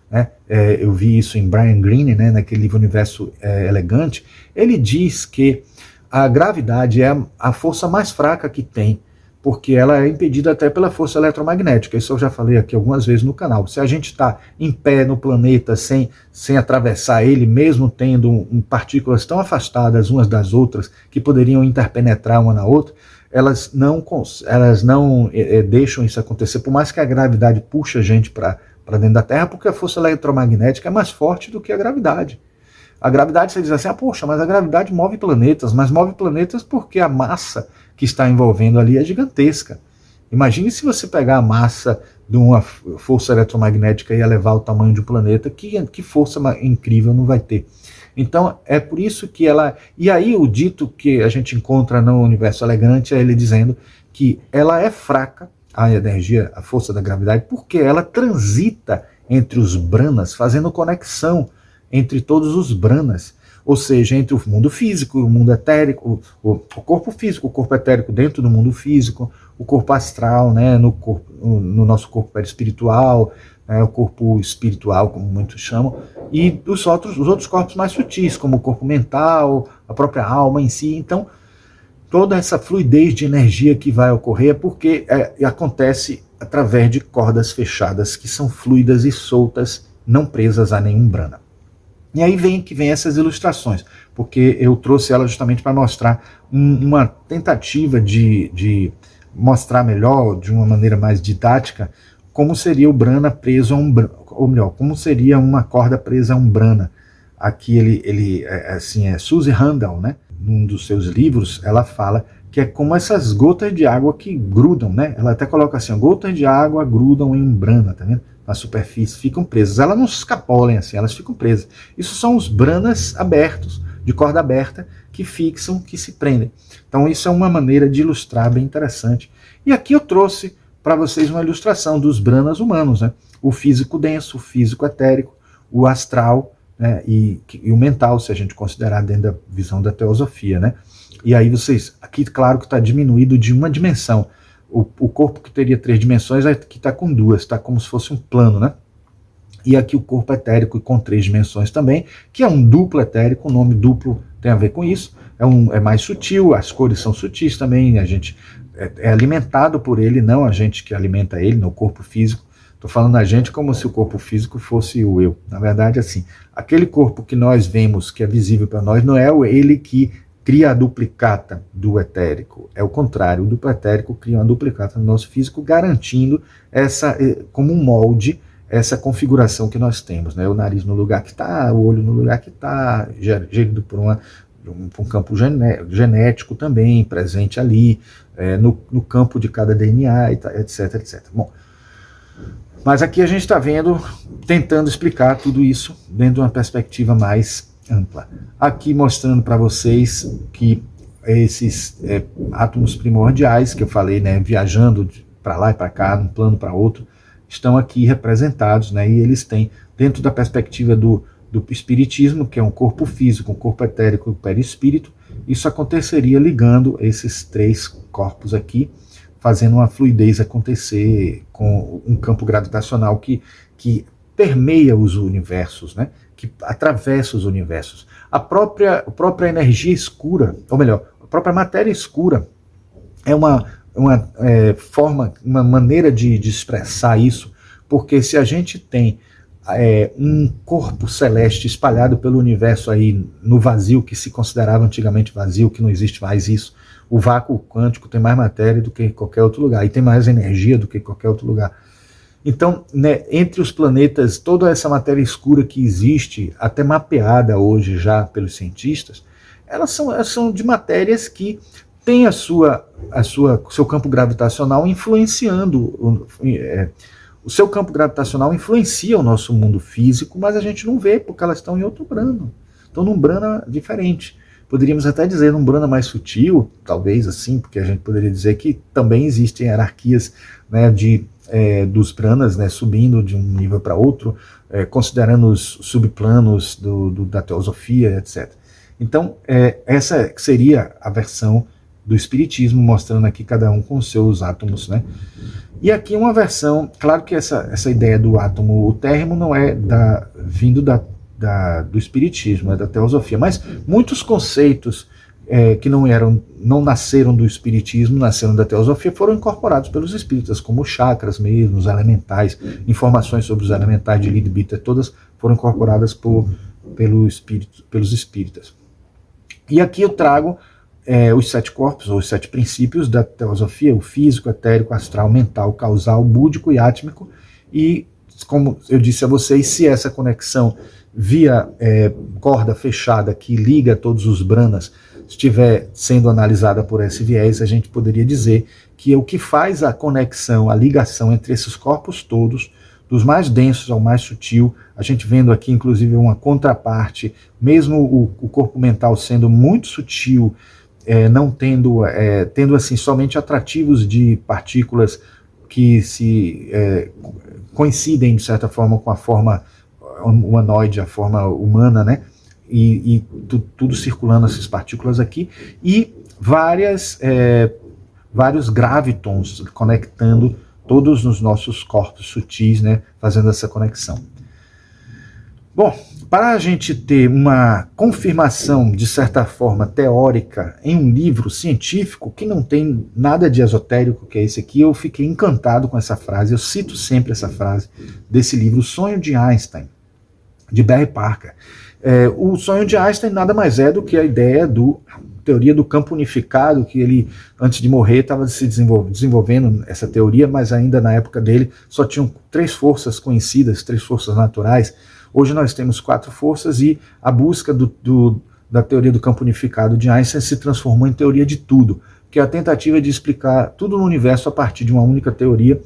eu vi isso em Brian Greene, naquele livro Universo Elegante, ele diz que a gravidade é a força mais fraca que tem, porque ela é impedida até pela força eletromagnética. Isso eu já falei aqui algumas vezes no canal. Se a gente está em pé no planeta sem atravessar ele, mesmo tendo partículas tão afastadas umas das outras, que poderiam interpenetrar uma na outra, elas não deixam isso acontecer, por mais que a gravidade puxe a gente para dentro da Terra, porque a força eletromagnética é mais forte do que a gravidade. A gravidade, você diz assim, poxa, mas a gravidade move planetas, mas move planetas porque a massa que está envolvendo ali é gigantesca. Imagine se você pegar a massa de uma força eletromagnética e elevar o tamanho de um planeta, que força incrível não vai ter. Então, é por isso que ela... E aí o dito que a gente encontra no Universo Elegante é ele dizendo que ela é fraca, a energia, a força da gravidade, porque ela transita entre os branas, fazendo conexão entre todos os branas, ou seja, entre o mundo físico, o mundo etérico, o corpo físico, o corpo etérico dentro do mundo físico, o corpo astral, no nosso corpo perispiritual, o corpo espiritual, como muitos chamam, e os outros corpos mais sutis, como o corpo mental, a própria alma em si. Então, toda essa fluidez de energia que vai ocorrer é porque acontece através de cordas fechadas, que são fluidas e soltas, não presas a nenhum brana. E aí vem essas ilustrações, porque eu trouxe ela justamente para mostrar uma tentativa de mostrar melhor, de uma maneira mais didática, como seria o brana preso a um brana, ou melhor, como seria uma corda presa a um brana. Aqui Suzy Randall, num dos seus livros, ela fala que é como essas gotas de água que grudam, Ela até coloca assim, gotas de água grudam em um brana, tá vendo? Na superfície, ficam presas. Elas não se escapolem assim, elas ficam presas. Isso são os branas abertos, de corda aberta, que fixam, que se prendem. Então isso é uma maneira de ilustrar bem interessante. E aqui eu trouxe para vocês uma ilustração dos branas humanos, O físico denso, o físico etérico, o astral, e o mental, se a gente considerar dentro da visão da teosofia, E aí vocês, aqui claro que está diminuído de uma dimensão. O corpo que teria 3 dimensões, aqui está com 2, está como se fosse um plano, E aqui o corpo etérico com 3 dimensões também, que é um duplo etérico, o nome duplo tem a ver com isso, é mais sutil, as cores são sutis também, a gente é alimentado por ele, não a gente que alimenta ele, no corpo físico. Estou falando a gente como se o corpo físico fosse o eu. Na verdade, assim, aquele corpo que nós vemos, que é visível para nós, não é ele que cria a duplicata do etérico. É o contrário, o duplo etérico cria uma duplicata no nosso físico, garantindo como um molde, essa configuração que nós temos, O nariz no lugar que está, o olho no lugar que está, gerido por um campo genético também, presente ali, no campo de cada DNA, etc, etc. Bom, mas aqui a gente está tentando explicar tudo isso dentro de uma perspectiva mais ampla. Aqui mostrando para vocês que esses átomos primordiais que eu falei, viajando para lá e para cá, de um plano para outro, estão aqui representados, e eles têm, dentro da perspectiva do espiritismo, que é um corpo físico, um corpo etérico e um perispírito, isso aconteceria ligando esses 3 corpos aqui, fazendo uma fluidez acontecer com um campo gravitacional que permeia os universos, que atravessa os universos. A própria energia escura, ou melhor, a própria matéria escura é uma maneira de expressar isso, porque se a gente tem um corpo celeste espalhado pelo universo aí no vazio, que se considerava antigamente vazio, que não existe mais isso, o vácuo quântico tem mais matéria do que qualquer outro lugar, e tem mais energia do que qualquer outro lugar. Então, entre os planetas, toda essa matéria escura que existe, até mapeada hoje já pelos cientistas, elas são de matérias que tem seu campo gravitacional influenciando, o seu campo gravitacional influencia o nosso mundo físico, mas a gente não vê porque elas estão em outro brana, estão num brana diferente. Poderíamos até dizer num brana mais sutil, talvez assim, porque a gente poderia dizer que também existem hierarquias, né, dos branas, né, subindo de um nível para outro, considerando os subplanos da teosofia, etc. Então, essa seria a versão do espiritismo, mostrando aqui cada um com seus átomos, né? E aqui uma versão, claro que essa ideia do átomo térrimo não é vindo do espiritismo, é da teosofia, mas muitos conceitos que não nasceram do espiritismo, nasceram da teosofia, foram incorporados pelos espíritas, como os chakras mesmo, os elementais, informações sobre os elementais de Leadbeater, todas foram incorporadas pelos espíritas. E aqui eu trago os 7 corpos, ou os 7 princípios da teosofia: o físico, etérico, astral, mental, causal, búdico e átmico. E, como eu disse a vocês, se essa conexão via corda fechada que liga todos os branas estiver sendo analisada por esse viés, a gente poderia dizer que o que faz a conexão, a ligação entre esses corpos todos, dos mais densos ao mais sutil, a gente vendo aqui inclusive uma contraparte, mesmo o corpo mental sendo muito sutil, não tendo assim somente atrativos de partículas que se coincidem de certa forma com a forma humanoide, a forma humana, né? E tudo circulando essas partículas aqui, e vários gravitons conectando todos os nossos corpos sutis, né? Fazendo essa conexão. Bom, para a gente ter uma confirmação, de certa forma, teórica em um livro científico que não tem nada de esotérico, que é esse aqui, eu fiquei encantado com essa frase, eu cito sempre essa frase desse livro, O Sonho de Einstein, de Barry Parker. O sonho de Einstein nada mais é do que a ideia teoria do campo unificado, que ele, antes de morrer, estava se desenvolvendo essa teoria, mas ainda na época dele só tinham 3 forças conhecidas, 3 forças naturais. Hoje nós temos 4 forças, e a busca da teoria do campo unificado de Einstein se transformou em teoria de tudo, que é a tentativa de explicar tudo no universo a partir de uma única teoria,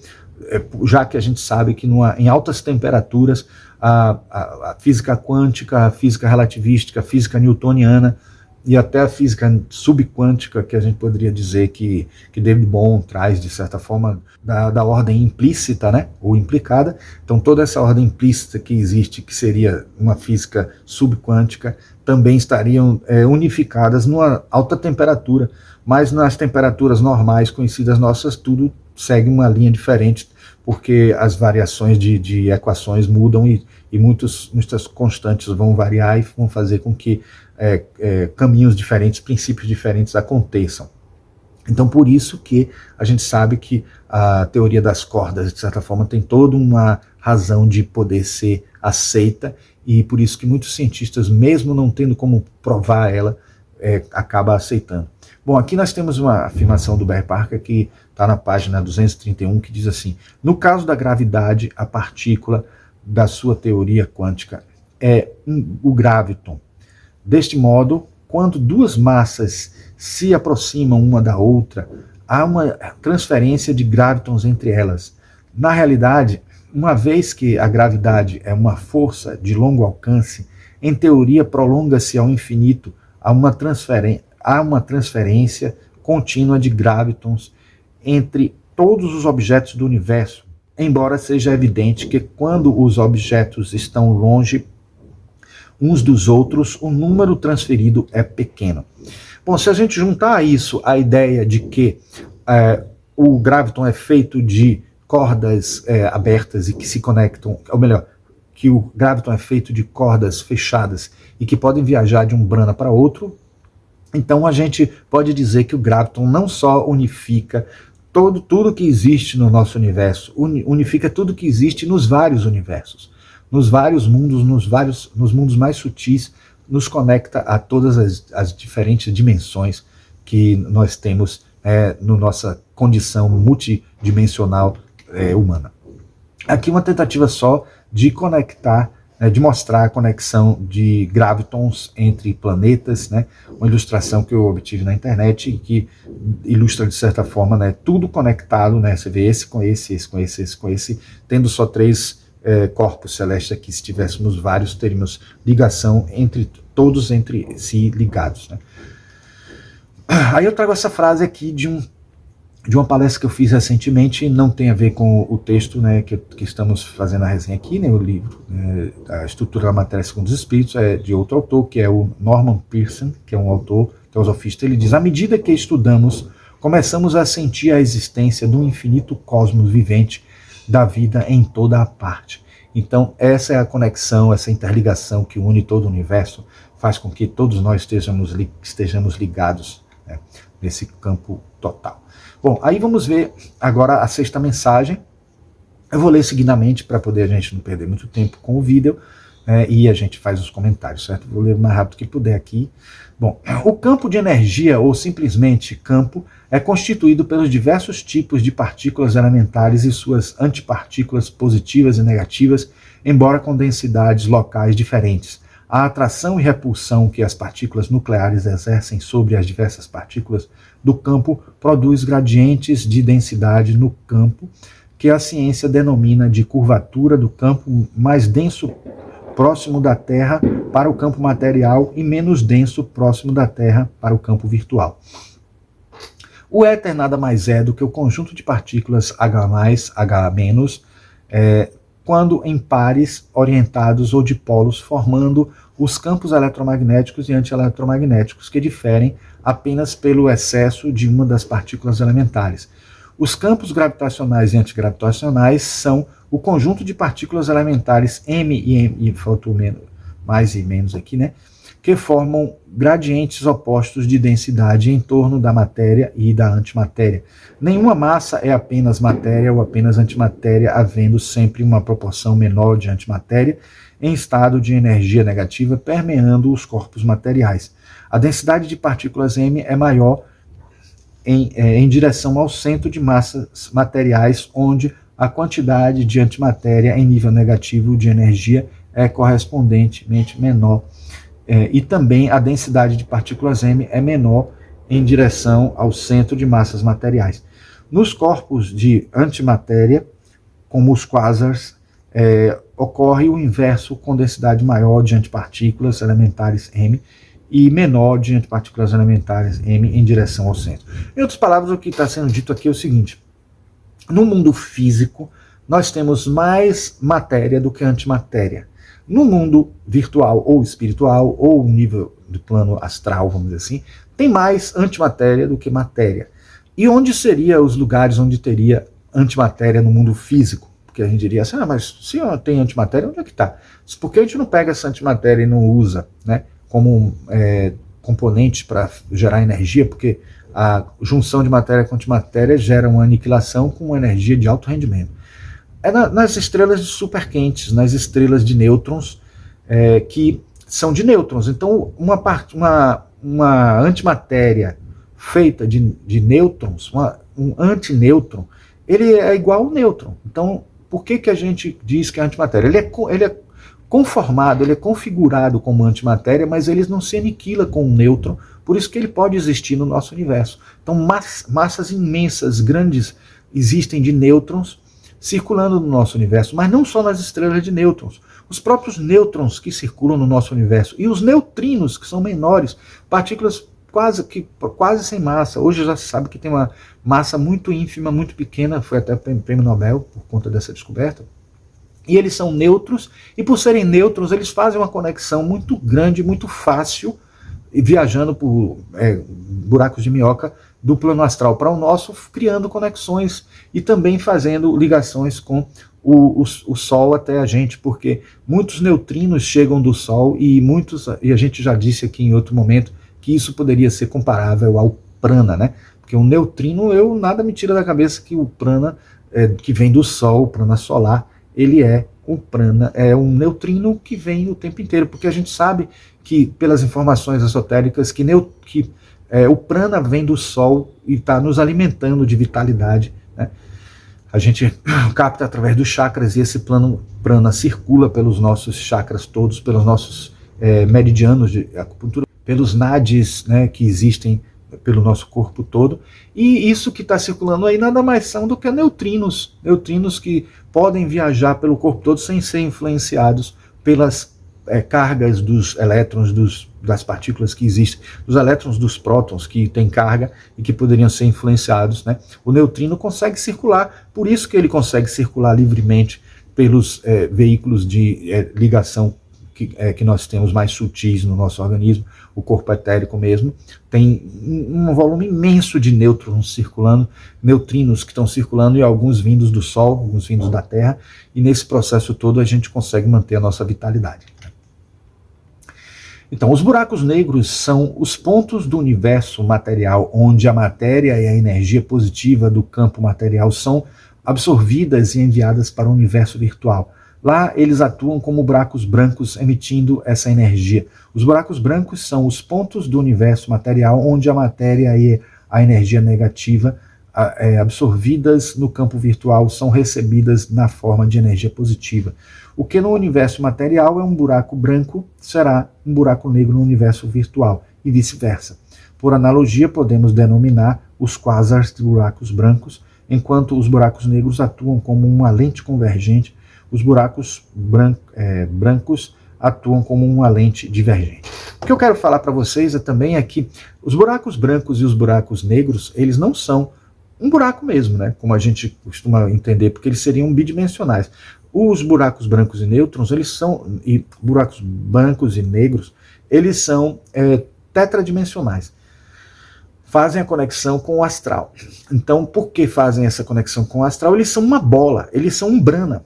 já que a gente sabe que em altas temperaturas a física quântica, a física relativística, a física newtoniana e até a física subquântica, que a gente poderia dizer que David Bohm traz, de certa forma, da ordem implícita, né, ou implicada. Então toda essa ordem implícita que existe, que seria uma física subquântica, também estariam unificadas numa alta temperatura, mas nas temperaturas normais conhecidas nossas, tudo segue uma linha diferente, porque as variações de equações mudam e muitas constantes vão variar e vão fazer com que caminhos diferentes, princípios diferentes aconteçam. Então, por isso que a gente sabe que a teoria das cordas, de certa forma, tem toda uma razão de poder ser aceita, e por isso que muitos cientistas, mesmo não tendo como provar ela, acabam aceitando. Bom, aqui nós temos uma afirmação do Barry Parker que está na página 231, que diz assim: no caso da gravidade, a partícula da sua teoria quântica é o graviton. Deste modo, quando 2 massas se aproximam uma da outra, há uma transferência de gravitons entre elas. Na realidade, uma vez que a gravidade é uma força de longo alcance, em teoria prolonga-se ao infinito, há uma transferência contínua de gravitons entre todos os objetos do universo, embora seja evidente que quando os objetos estão longe uns dos outros, o número transferido é pequeno. Bom, se a gente juntar a isso a ideia de que o graviton é feito de cordas abertas e que se conectam, ou melhor, que o graviton é feito de cordas fechadas e que podem viajar de um brana para outro, então a gente pode dizer que o graviton não só unifica tudo que existe no nosso universo, unifica tudo que existe nos vários universos, nos vários mundos, nos mundos mais sutis, nos conecta a todas as diferentes dimensões que nós temos na nossa condição multidimensional humana. Aqui uma tentativa só de conectar de mostrar a conexão de gravitons entre planetas, né, uma ilustração que eu obtive na internet que ilustra de certa forma, né, tudo conectado, né, você vê esse com esse, esse com esse, esse com esse, tendo só três corpos celestes aqui. Se tivéssemos vários, teríamos ligação entre todos entre si ligados, né. Aí eu trago essa frase aqui de uma palestra que eu fiz recentemente, não tem a ver com o texto, né, que estamos fazendo a resenha aqui, né, o livro, A Estrutura da Matéria Segundo os Espíritos, é de outro autor, que é o Norman Pearson, que é um autor teosofista. Ele diz: à medida que estudamos, começamos a sentir a existência do infinito cosmos vivente da vida em toda a parte. Então, essa é a conexão, essa interligação que une todo o universo, faz com que todos nós estejamos ligados, né, nesse campo total. Bom, aí vamos ver agora a sexta mensagem. Eu vou ler seguidamente para poder a gente não perder muito tempo com o vídeo, e a gente faz os comentários, certo? Vou ler o mais rápido que puder aqui. Bom, o campo de energia, ou simplesmente campo, é constituído pelos diversos tipos de partículas elementares e suas antipartículas positivas e negativas, embora com densidades locais diferentes. A atração e repulsão que as partículas nucleares exercem sobre as diversas partículas do campo produz gradientes de densidade no campo, que a ciência denomina de curvatura do campo mais denso próximo da Terra para o campo material e menos denso próximo da Terra para o campo virtual. O éter nada mais é do que o conjunto de partículas H+, H-, quando em pares orientados ou dipolos, formando os campos eletromagnéticos e antieletromagnéticos, que diferem apenas pelo excesso de uma das partículas elementares. Os campos gravitacionais e antigravitacionais são o conjunto de partículas elementares M e faltou mais e menos aqui, né, que formam gradientes opostos de densidade em torno da matéria e da antimatéria. Nenhuma massa é apenas matéria ou apenas antimatéria, havendo sempre uma proporção menor de antimatéria em estado de energia negativa permeando os corpos materiais. A densidade de partículas M é maior em direção ao centro de massas materiais, onde a quantidade de antimatéria em nível negativo de energia é correspondentemente menor. E também a densidade de partículas M é menor em direção ao centro de massas materiais. Nos corpos de antimatéria, como os quasars, ocorre o inverso, com densidade maior de antipartículas elementares M e menor de antipartículas elementares M em direção ao centro. Em outras palavras, o que está sendo dito aqui é o seguinte: no mundo físico, nós temos mais matéria do que antimatéria. No mundo virtual ou espiritual, ou nível do plano astral, vamos dizer assim, tem mais antimatéria do que matéria. E onde seriam os lugares onde teria antimatéria no mundo físico? Porque a gente diria assim, mas se tem antimatéria, onde é que está? Por que a gente não pega essa antimatéria e não usa, né, como componente para gerar energia? Porque a junção de matéria com antimatéria gera uma aniquilação com uma energia de alto rendimento. Nas estrelas superquentes, nas estrelas de nêutrons, que são de nêutrons. Então, uma antimatéria feita de nêutrons, um antinêutron, ele é igual ao nêutron. Então, por que a gente diz que é antimatéria? Ele é conformado, ele é configurado como antimatéria, mas ele não se aniquila com um nêutron, por isso que ele pode existir no nosso universo. Então, massas imensas, grandes, existem de nêutrons, circulando no nosso universo, mas não só nas estrelas de nêutrons. Os próprios nêutrons que circulam no nosso universo e os neutrinos, que são menores, partículas quase sem massa. Hoje já se sabe que tem uma massa muito ínfima, muito pequena, foi até prêmio Nobel por conta dessa descoberta. E eles são neutros, e por serem neutros, eles fazem uma conexão muito grande, muito fácil, viajando por buracos de minhoca, do plano astral para o nosso, criando conexões e também fazendo ligações com o Sol até a gente, porque muitos neutrinos chegam do Sol e a gente já disse aqui em outro momento que isso poderia ser comparável ao prana, né? Porque o neutrino, nada me tira da cabeça que o prana, que vem do Sol, o prana solar, ele é um prana, é um neutrino que vem o tempo inteiro, porque a gente sabe que, pelas informações esotéricas, que o prana vem do Sol e está nos alimentando de vitalidade, né? A gente capta através dos chakras e esse plano prana circula pelos nossos chakras todos, pelos nossos meridianos de acupuntura, pelos nadis, né, que existem pelo nosso corpo todo, e isso que está circulando aí nada mais são do que neutrinos que podem viajar pelo corpo todo sem ser influenciados pelas cargas dos elétrons, das partículas que existem, dos elétrons dos prótons que têm carga e que poderiam ser influenciados, né? O neutrino consegue circular, por isso que ele consegue circular livremente pelos veículos de ligação que nós temos mais sutis no nosso organismo, o corpo etérico mesmo, tem um volume imenso de nêutrons circulando, neutrinos que estão circulando e alguns vindos do Sol, alguns vindos da Terra, e nesse processo todo a gente consegue manter a nossa vitalidade. Então, os buracos negros são os pontos do universo material onde a matéria e a energia positiva do campo material são absorvidas e enviadas para o universo virtual. Lá eles atuam como buracos brancos emitindo essa energia. Os buracos brancos são os pontos do universo material onde a matéria e a energia negativa absorvidas no campo virtual são recebidas na forma de energia positiva. O que no universo material é um buraco branco será um buraco negro no universo virtual e vice-versa. Por analogia, podemos denominar os quasars de buracos brancos, enquanto os buracos negros atuam como uma lente convergente, os buracos brancos atuam como uma lente divergente. O que eu quero falar para vocês também é que os buracos brancos e os buracos negros, eles não são um buraco mesmo, né? Como a gente costuma entender, porque eles seriam bidimensionais. Os buracos brancos e nêutrons, buracos brancos e negros, eles são tetradimensionais. Fazem a conexão com o astral. Então, por que fazem essa conexão com o astral? Eles são uma bola, eles são um brana.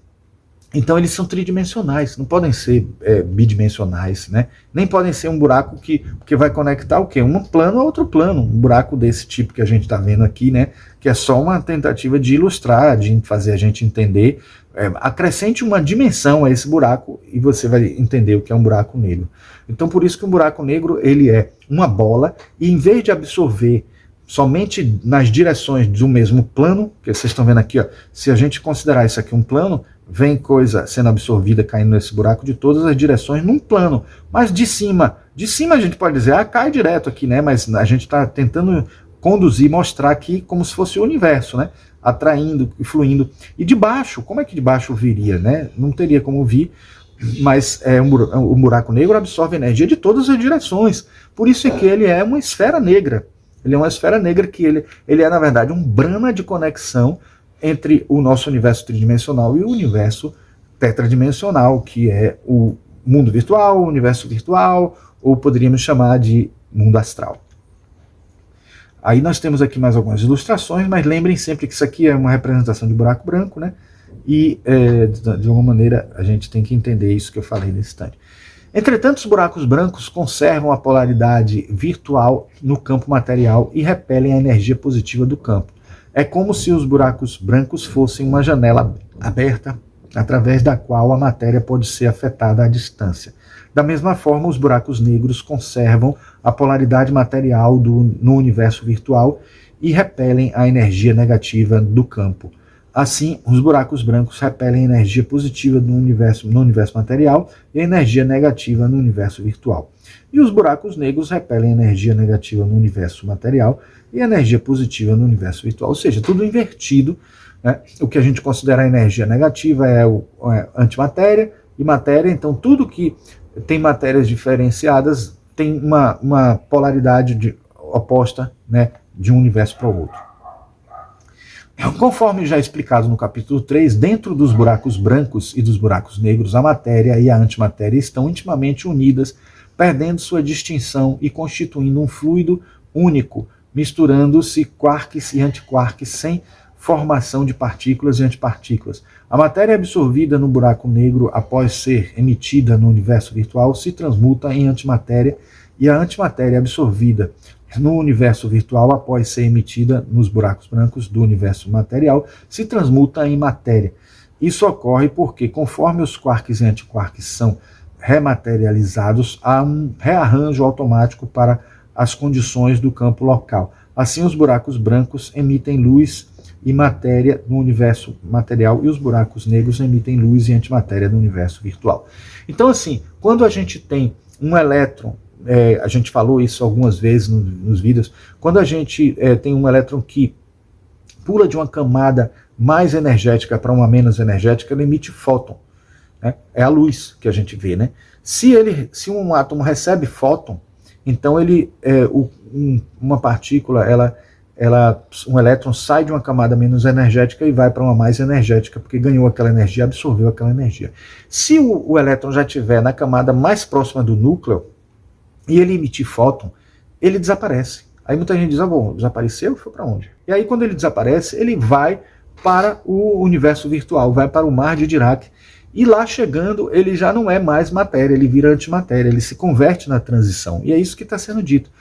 Então eles são tridimensionais, não podem ser bidimensionais, né? Nem podem ser um buraco que vai conectar o quê? Um plano a outro plano, um buraco desse tipo que a gente está vendo aqui, né? Que é só uma tentativa de ilustrar, de fazer a gente entender. Acrescente uma dimensão a esse buraco e você vai entender o que é um buraco negro. Então por isso que um buraco negro ele é uma bola e em vez de absorver somente nas direções do mesmo plano, que vocês estão vendo aqui, ó, se a gente considerar isso aqui um plano, vem coisa sendo absorvida, caindo nesse buraco de todas as direções num plano, mas de cima a gente pode dizer, cai direto aqui, né? Mas a gente está tentando conduzir, mostrar aqui como se fosse o universo, né? Atraindo e fluindo. E de baixo, como é que de baixo viria, né? Não teria como vir, mas um buraco negro absorve energia de todas as direções. Por isso é que ele é uma esfera negra. Ele é uma esfera negra que ele é, na verdade, um brana de conexão entre o nosso universo tridimensional e o universo tetradimensional, que é o mundo virtual, o universo virtual, ou poderíamos chamar de mundo astral. Aí nós temos aqui mais algumas ilustrações, mas lembrem sempre que isso aqui é uma representação de buraco branco, né? E, de alguma maneira, a gente tem que entender isso que eu falei nesse instante. Entretanto, os buracos brancos conservam a polaridade virtual no campo material e repelem a energia positiva do campo. É como se os buracos brancos fossem uma janela aberta através da qual a matéria pode ser afetada à distância. Da mesma forma, os buracos negros conservam a polaridade material no universo virtual e repelem a energia negativa do campo. Assim, os buracos brancos repelem a energia positiva no universo material e a energia negativa no universo virtual. E os buracos negros repelem a energia negativa no universo material e a energia positiva no universo virtual. Ou seja, tudo invertido, né? O que a gente considera a energia negativa é antimatéria e matéria. Então, tudo que tem matérias diferenciadas tem uma polaridade oposta, né, de um universo para o outro. Conforme já explicado no capítulo 3, dentro dos buracos brancos e dos buracos negros, a matéria e a antimatéria estão intimamente unidas, perdendo sua distinção e constituindo um fluido único, misturando-se quarks e antiquarks sem formação de partículas e antipartículas. A matéria absorvida no buraco negro após ser emitida no universo virtual se transmuta em antimatéria e a antimatéria absorvida no universo virtual após ser emitida nos buracos brancos do universo material se transmuta em matéria. Isso ocorre porque, conforme os quarks e antiquarks são rematerializados, há um rearranjo automático para as condições do campo local. Assim, os buracos brancos emitem luz e matéria no universo material, e os buracos negros emitem luz e antimatéria no universo virtual. Então, assim, quando a gente tem um elétron, a gente falou isso algumas vezes nos vídeos, quando a gente tem um elétron que pula de uma camada mais energética para uma menos energética, ele emite fóton. Né? É a luz que a gente vê. Né? Se um átomo recebe fóton, então uma partícula, um elétron sai de uma camada menos energética e vai para uma mais energética, porque ganhou aquela energia, absorveu aquela energia. Se o elétron já estiver na camada mais próxima do núcleo e ele emitir fóton, ele desaparece. Aí muita gente diz, bom, desapareceu? Foi para onde? E aí quando ele desaparece, ele vai para o universo virtual, vai para o mar de Dirac, e lá chegando, ele já não é mais matéria, ele vira antimatéria, ele se converte na transição. E é isso que está sendo dito.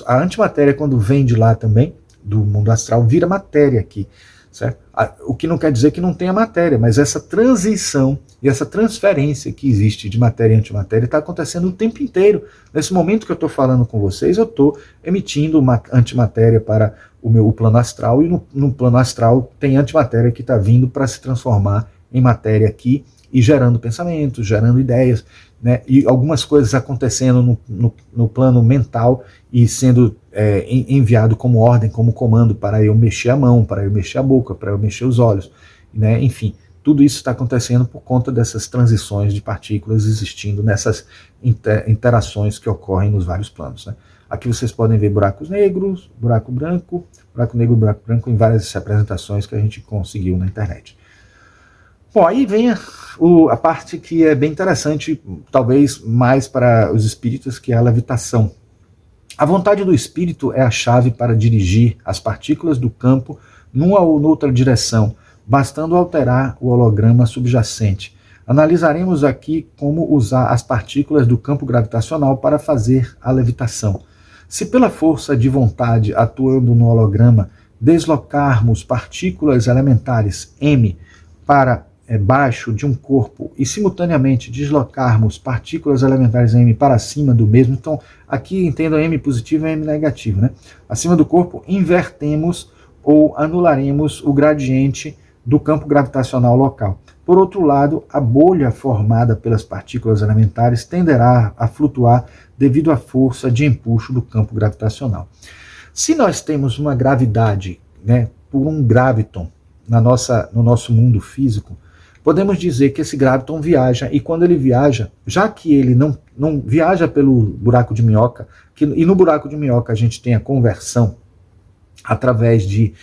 A antimatéria, quando vem de lá também, do mundo astral, vira matéria aqui. Certo? O que não quer dizer que não tenha matéria, mas essa transição e essa transferência que existe de matéria e antimatéria está acontecendo o tempo inteiro. Nesse momento que eu estou falando com vocês, eu estou emitindo uma antimatéria para o plano astral, e no plano astral tem antimatéria que está vindo para se transformar em matéria aqui e gerando pensamentos, gerando ideias, né? E algumas coisas acontecendo no plano mental e sendo enviado como ordem, como comando para eu mexer a mão, para eu mexer a boca, para eu mexer os olhos, né? Enfim, tudo isso está acontecendo por conta dessas transições de partículas existindo nessas interações que ocorrem nos vários planos, né? Aqui vocês podem ver buracos negros, buraco negro, buraco branco em várias representações que a gente conseguiu na internet. Bom, aí vem a parte que é bem interessante, talvez mais para os espíritos, que é a levitação. A vontade do espírito é a chave para dirigir as partículas do campo numa ou noutra direção, bastando alterar o holograma subjacente. Analisaremos aqui como usar as partículas do campo gravitacional para fazer a levitação. Se pela força de vontade atuando no holograma deslocarmos partículas elementares M para baixo de um corpo e simultaneamente deslocarmos partículas elementares M para cima do mesmo, então aqui entenda M positivo e M negativo, né? Acima do corpo, invertemos ou anularemos o gradiente do campo gravitacional local. Por outro lado, a bolha formada pelas partículas elementares tenderá a flutuar devido à força de empuxo do campo gravitacional. Se nós temos uma gravidade, né, por um graviton no nosso mundo físico, podemos dizer que esse graviton viaja, e quando ele viaja, já que ele não viaja pelo buraco de minhoca, e no buraco de minhoca a gente tem a conversão através de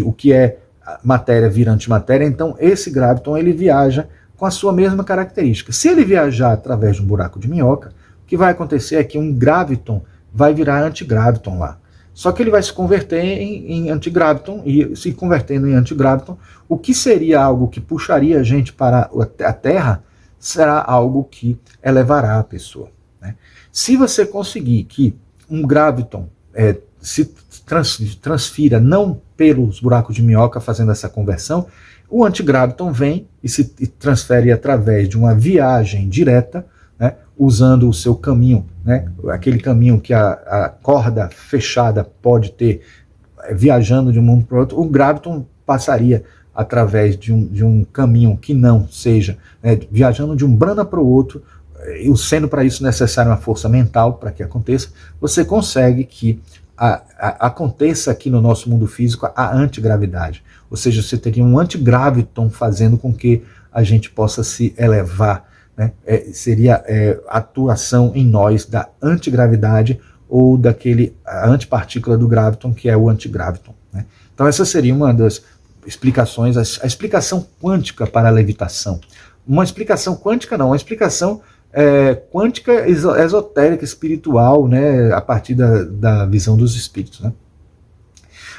o que é matéria vira antimatéria, então esse graviton ele viaja com a sua mesma característica. Se ele viajar através de um buraco de minhoca, o que vai acontecer é que um graviton vai virar antigraviton lá. Só que ele vai se converter em antigraviton, e se convertendo em antigraviton, o que seria algo que puxaria a gente para a Terra, será algo que elevará a pessoa. Né? Se você conseguir que um graviton se transfira não pelos buracos de minhoca fazendo essa conversão, o antigraviton vem e se transfere através de uma viagem direta, né, usando o seu caminho, né, aquele caminho que a corda fechada pode ter, viajando de um mundo para o outro. O graviton passaria através de um caminho que não seja, né, viajando de um brana para o outro, e sendo para isso necessária uma força mental para que aconteça. Você consegue que aconteça aqui no nosso mundo físico a antigravidade, ou seja, você teria um antigraviton fazendo com que a gente possa se elevar, né? Seria a atuação em nós da antigravidade ou a antipartícula do graviton, que é o antigraviton, né? Então essa seria uma das explicações, a explicação quântica para a levitação. Uma explicação quântica não, uma explicação quântica esotérica, espiritual, né, a partir da visão dos espíritos, né?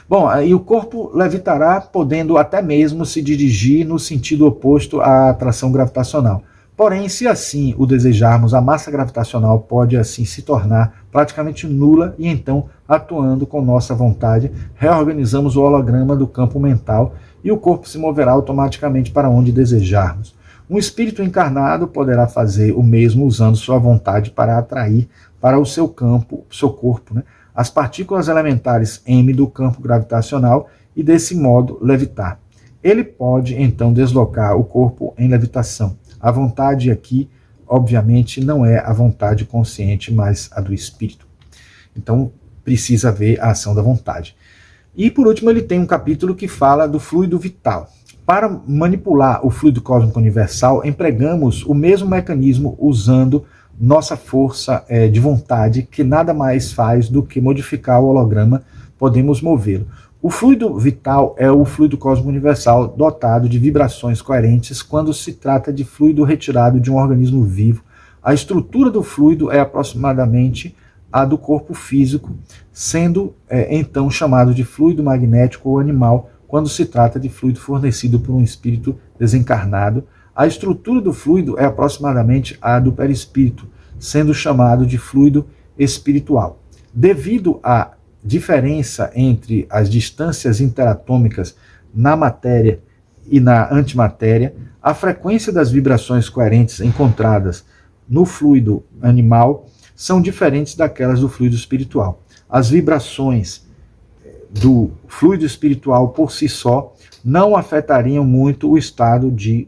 Bom, aí o corpo levitará, podendo até mesmo se dirigir no sentido oposto à atração gravitacional. Porém, se assim o desejarmos, a massa gravitacional pode assim se tornar praticamente nula, e então, atuando com nossa vontade, reorganizamos o holograma do campo mental e o corpo se moverá automaticamente para onde desejarmos. Um espírito encarnado poderá fazer o mesmo usando sua vontade para atrair para o seu campo, seu corpo, né, as partículas elementares m do campo gravitacional e, desse modo, levitar. Ele pode, então, deslocar o corpo em levitação. A vontade aqui, obviamente, não é a vontade consciente, mas a do espírito. Então, precisa haver a ação da vontade. E, por último, ele tem um capítulo que fala do fluido vital. Para manipular o fluido cósmico universal, empregamos o mesmo mecanismo usando nossa força de vontade, que nada mais faz do que modificar o holograma, podemos movê-lo. O fluido vital é o fluido cósmico universal dotado de vibrações coerentes quando se trata de fluido retirado de um organismo vivo. A estrutura do fluido é aproximadamente a do corpo físico, sendo então chamado de fluido magnético ou animal quando se trata de fluido fornecido por um espírito desencarnado. A estrutura do fluido é aproximadamente a do perispírito, sendo chamado de fluido espiritual. Devido à diferença entre as distâncias interatômicas na matéria e na antimatéria, a frequência das vibrações coerentes encontradas no fluido animal são diferentes daquelas do fluido espiritual. As vibrações do fluido espiritual por si só não afetariam muito o estado de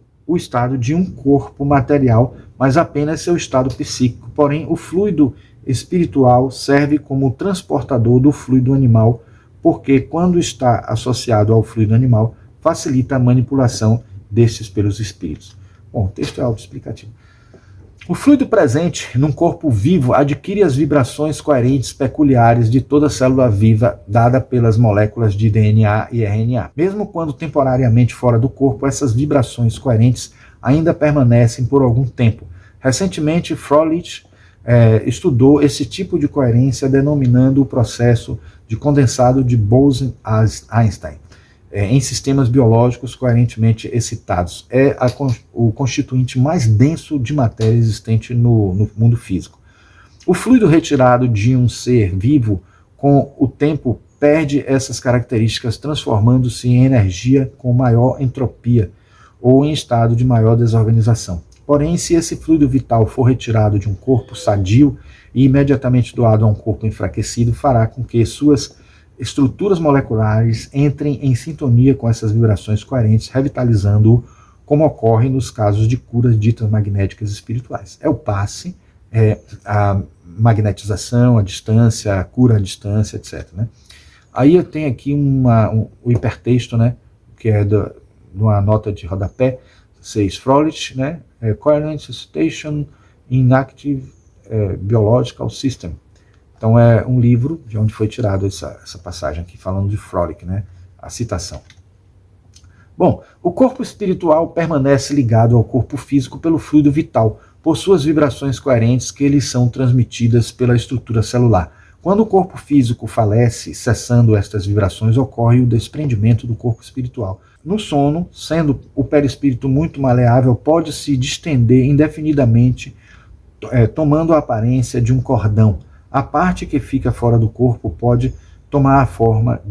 um corpo material, mas apenas seu estado psíquico. Porém, o fluido espiritual serve como transportador do fluido animal, porque quando está associado ao fluido animal, facilita a manipulação destes pelos espíritos. Bom, o texto é autoexplicativo. O fluido presente num corpo vivo adquire as vibrações coerentes peculiares de toda célula viva dada pelas moléculas de DNA e RNA. Mesmo quando temporariamente fora do corpo, essas vibrações coerentes ainda permanecem por algum tempo. Recentemente, Froelich estudou esse tipo de coerência, denominando o processo de condensado de Bose-Einstein em sistemas biológicos coerentemente excitados. É o constituinte mais denso de matéria existente no mundo físico. O fluido retirado de um ser vivo, com o tempo, perde essas características, transformando-se em energia com maior entropia ou em estado de maior desorganização. Porém, se esse fluido vital for retirado de um corpo sadio e imediatamente doado a um corpo enfraquecido, fará com que suas estruturas moleculares entrem em sintonia com essas vibrações coerentes, revitalizando-o, como ocorre nos casos de curas ditas magnéticas espirituais. É o passe, a magnetização, a distância, a cura à distância, etc. Né? Aí eu tenho aqui o hipertexto, né, que é de uma nota de rodapé, 6 Froelich, né, Coherent Station in Active Biological System. Então é um livro de onde foi tirado essa passagem aqui, falando de Froelich, né? A citação. Bom, o corpo espiritual permanece ligado ao corpo físico pelo fluido vital, por suas vibrações coerentes que lhes são transmitidas pela estrutura celular. Quando o corpo físico falece, cessando estas vibrações, ocorre o desprendimento do corpo espiritual. No sono, sendo o perispírito muito maleável, pode se distender indefinidamente, tomando a aparência de um cordão. A parte que fica fora do corpo pode tomar a forma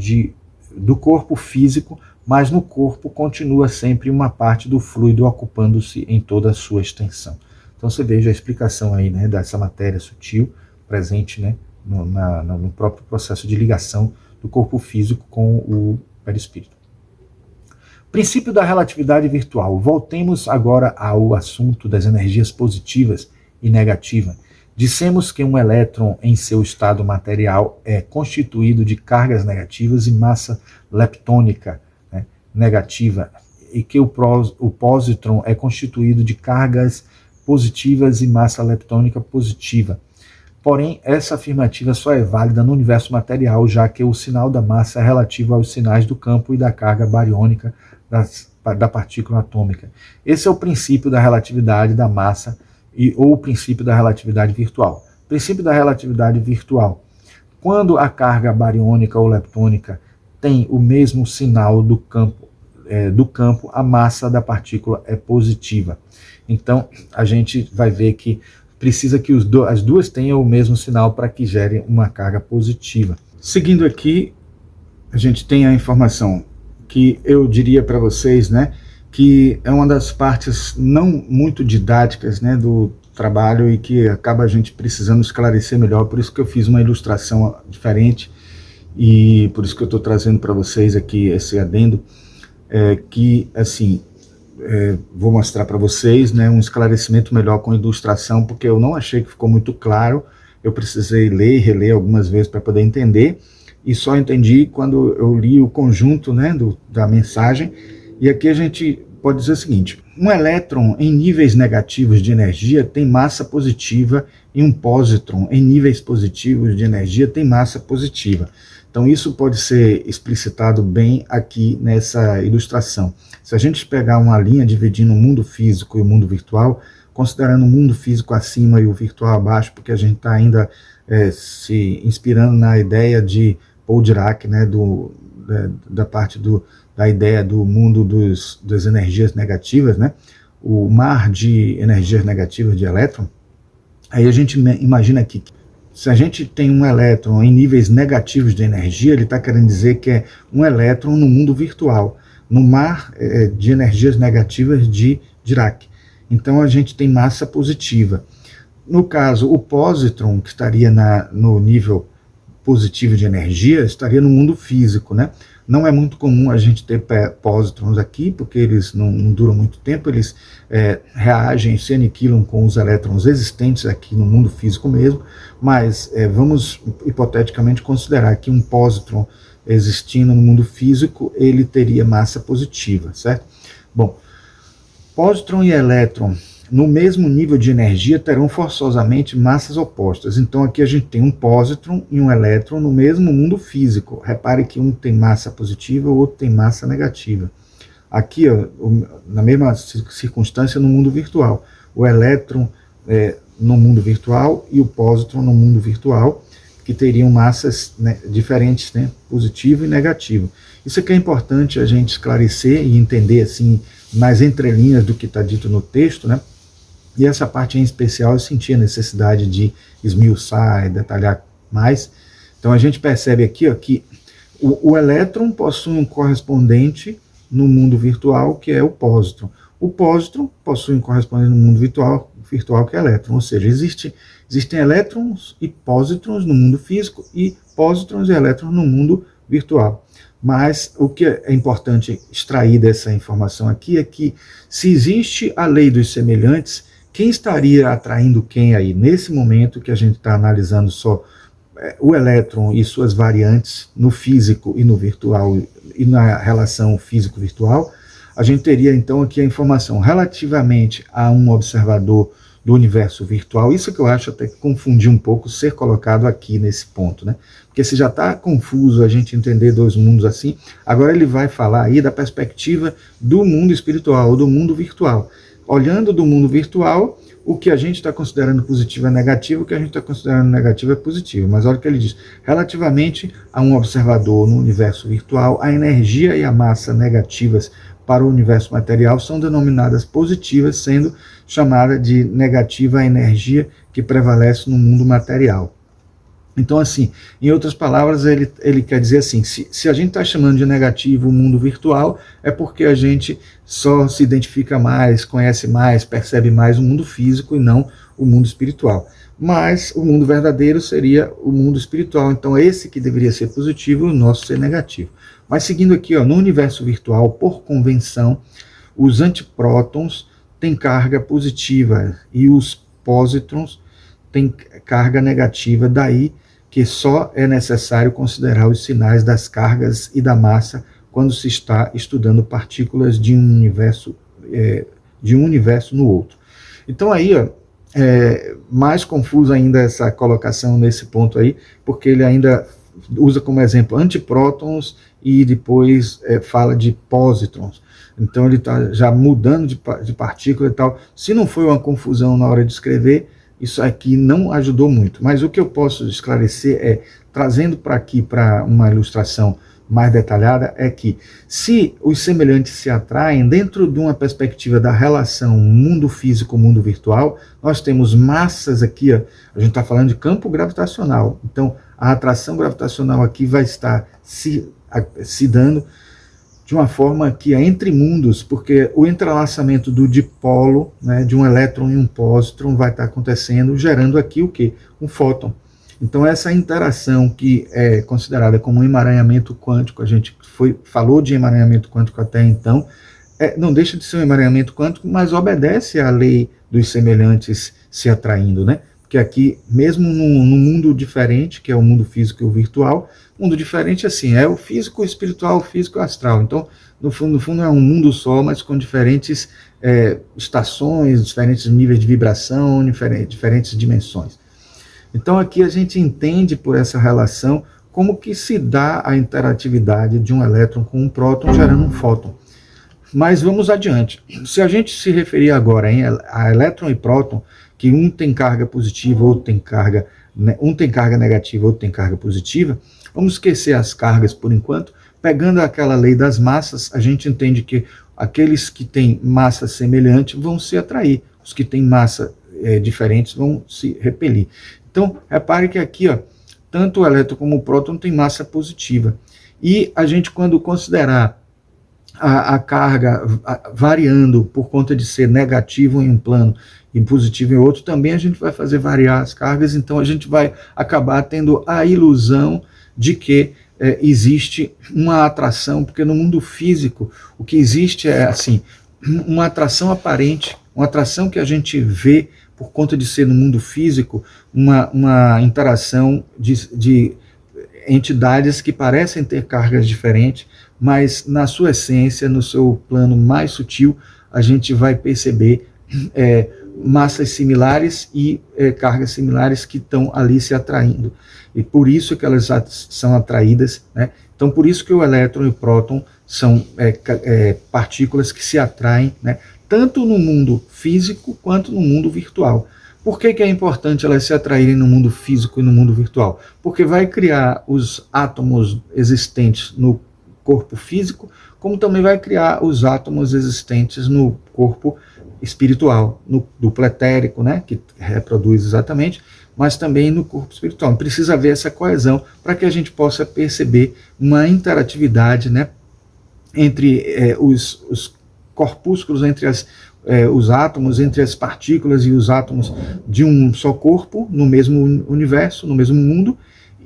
do corpo físico, mas no corpo continua sempre uma parte do fluido ocupando-se em toda a sua extensão. Então você veja a explicação aí, né, dessa matéria sutil presente, né, no próprio processo de ligação do corpo físico com o perispírito. Princípio da relatividade virtual. Voltemos agora ao assunto das energias positivas e negativas. Dissemos que um elétron em seu estado material é constituído de cargas negativas e massa leptônica, né, negativa, e que o pósitron é constituído de cargas positivas e massa leptônica positiva. Porém, essa afirmativa só é válida no universo material, já que o sinal da massa é relativo aos sinais do campo e da carga bariônica da partícula atômica. Esse é o princípio da relatividade da massa ou o princípio da relatividade virtual. Princípio da relatividade virtual. Quando a carga bariônica ou leptônica tem o mesmo sinal do campo, a massa da partícula é positiva. Então, a gente vai ver que precisa que as duas tenham o mesmo sinal para que gere uma carga positiva. Seguindo aqui, a gente tem a informação que eu diria para vocês, né, que é uma das partes não muito didáticas, né, do trabalho e que acaba a gente precisando esclarecer melhor, por isso que eu fiz uma ilustração diferente e por isso que eu estou trazendo para vocês aqui esse adendo, que assim, vou mostrar para vocês, né, um esclarecimento melhor com ilustração, porque eu não achei que ficou muito claro, eu precisei ler e reler algumas vezes para poder entender, e só entendi quando eu li o conjunto, né, da mensagem. E aqui a gente pode dizer o seguinte: um elétron em níveis negativos de energia tem massa positiva e um pósitron em níveis positivos de energia tem massa positiva. Então isso pode ser explicitado bem aqui nessa ilustração. Se a gente pegar uma linha dividindo o mundo físico e o mundo virtual, considerando o mundo físico acima e o virtual abaixo, porque a gente está ainda se inspirando na ideia de Paul Dirac, né, da parte da ideia do mundo das energias negativas, né, o mar de energias negativas de elétron. Aí a gente imagina aqui, se a gente tem um elétron em níveis negativos de energia, ele está querendo dizer que é um elétron no mundo virtual, no mar de energias negativas de Dirac. Então a gente tem massa positiva. No caso, o pósitron, que estaria no nível positivo de energia, estaria no mundo físico, né? Não é muito comum a gente ter pósitrons aqui, porque eles não duram muito tempo, eles reagem, se aniquilam com os elétrons existentes aqui no mundo físico mesmo, mas vamos hipoteticamente considerar que um pósitron existindo no mundo físico, ele teria massa positiva, certo? Bom, pósitron e elétron no mesmo nível de energia terão forçosamente massas opostas. Então aqui a gente tem um pósitron e um elétron no mesmo mundo físico. Repare que um tem massa positiva, o outro tem massa negativa. Aqui, ó, na mesma circunstância no mundo virtual. O elétron no mundo virtual e o pósitron no mundo virtual, que teriam massas, né, diferentes, né, positivo e negativo. Isso aqui é importante a gente esclarecer e entender assim nas entrelinhas do que está dito no texto, né? E essa parte em especial eu senti a necessidade de esmiuçar e detalhar mais. Então a gente percebe aqui, ó, que o elétron possui um correspondente no mundo virtual, que é o pósitron. O pósitron possui um correspondente no mundo virtual que é elétron. Ou seja, existem elétrons e pósitrons no mundo físico e pósitrons e elétrons no mundo virtual. Mas o que é importante extrair dessa informação aqui é que, se existe a lei dos semelhantes, quem estaria atraindo quem aí? Nesse momento que a gente está analisando só o elétron e suas variantes no físico e no virtual, e na relação físico-virtual, a gente teria então aqui a informação relativamente a um observador do universo virtual. Isso que eu acho até que confundir um pouco ser colocado aqui nesse ponto, né? Porque se já está confuso a gente entender dois mundos assim, agora ele vai falar aí da perspectiva do mundo espiritual, do mundo virtual. Olhando do mundo virtual, o que a gente está considerando positivo é negativo, o que a gente está considerando negativo é positivo. Mas olha o que ele diz: relativamente a um observador no universo virtual, a energia e a massa negativas para o universo material são denominadas positivas, sendo chamada de negativa a energia que prevalece no mundo material. Então, assim, em outras palavras, ele quer dizer assim, se a gente está chamando de negativo o mundo virtual, é porque a gente só se identifica mais, conhece mais, percebe mais o mundo físico e não o mundo espiritual. Mas o mundo verdadeiro seria o mundo espiritual, então esse que deveria ser positivo e o nosso ser negativo. Mas seguindo aqui, ó, no universo virtual, por convenção, os antiprótons têm carga positiva e os pósitrons têm carga negativa, daí que só é necessário considerar os sinais das cargas e da massa quando se está estudando partículas de um universo no outro. Então aí, ó, mais confuso ainda essa colocação nesse ponto aí, porque ele ainda usa como exemplo antiprótons e depois fala de pósitrons. Então ele está já mudando de partícula e tal. Se não foi uma confusão na hora de escrever, isso aqui não ajudou muito. Mas o que eu posso esclarecer é, trazendo para aqui para uma ilustração mais detalhada, é que se os semelhantes se atraem dentro de uma perspectiva da relação mundo físico-mundo virtual, nós temos massas aqui, ó, a gente está falando de campo gravitacional. Então a atração gravitacional aqui vai estar se dando de uma forma que é entre mundos, porque o entrelaçamento do dipolo, né, de um elétron e um pósitron vai estar acontecendo, gerando aqui o quê? Um fóton. Então essa interação que é considerada como um emaranhamento quântico, a gente falou de emaranhamento quântico até então, não deixa de ser um emaranhamento quântico, mas obedece à lei dos semelhantes se atraindo, né? Porque aqui, mesmo num mundo diferente, que é o mundo físico e o virtual, mundo diferente assim, é o físico, o espiritual, o físico e o astral. Então, no fundo é um mundo só, mas com diferentes estações, diferentes níveis de vibração, diferentes dimensões. Então aqui a gente entende por essa relação como que se dá a interatividade de um elétron com um próton gerando um fóton. Mas vamos adiante. Se a gente se referir agora a elétron e próton, que um tem carga positiva, outro tem carga, um tem carga negativa, outro tem carga positiva, vamos esquecer as cargas por enquanto. Pegando aquela lei das massas, a gente entende que aqueles que têm massa semelhante vão se atrair, os que têm massa diferentes vão se repelir. Então, repare que aqui, ó, tanto o elétron como o próton tem massa positiva. E a gente, quando considerar a carga variando por conta de ser negativo em um plano e positivo em outro, também a gente vai fazer variar as cargas, então a gente vai acabar tendo a ilusão de que existe uma atração, porque no mundo físico o que existe é assim, uma atração aparente, uma atração que a gente vê por conta de ser no mundo físico, uma interação de entidades que parecem ter cargas diferentes, mas na sua essência, no seu plano mais sutil, a gente vai perceber massas similares e cargas similares que estão ali se atraindo. E por isso que elas são atraídas, né? Então por isso que o elétron e o próton são partículas que se atraem, né? Tanto no mundo físico quanto no mundo virtual. Por que é importante elas se atraírem no mundo físico e no mundo virtual? Porque vai criar os átomos existentes no corpo físico, como também vai criar os átomos existentes no corpo espiritual, no duplo etérico, né, que reproduz exatamente, mas também no corpo espiritual. Precisa haver essa coesão para que a gente possa perceber uma interatividade, né, entre os corpúsculos, entre os átomos, entre as partículas e os átomos de um só corpo, no mesmo universo, no mesmo mundo,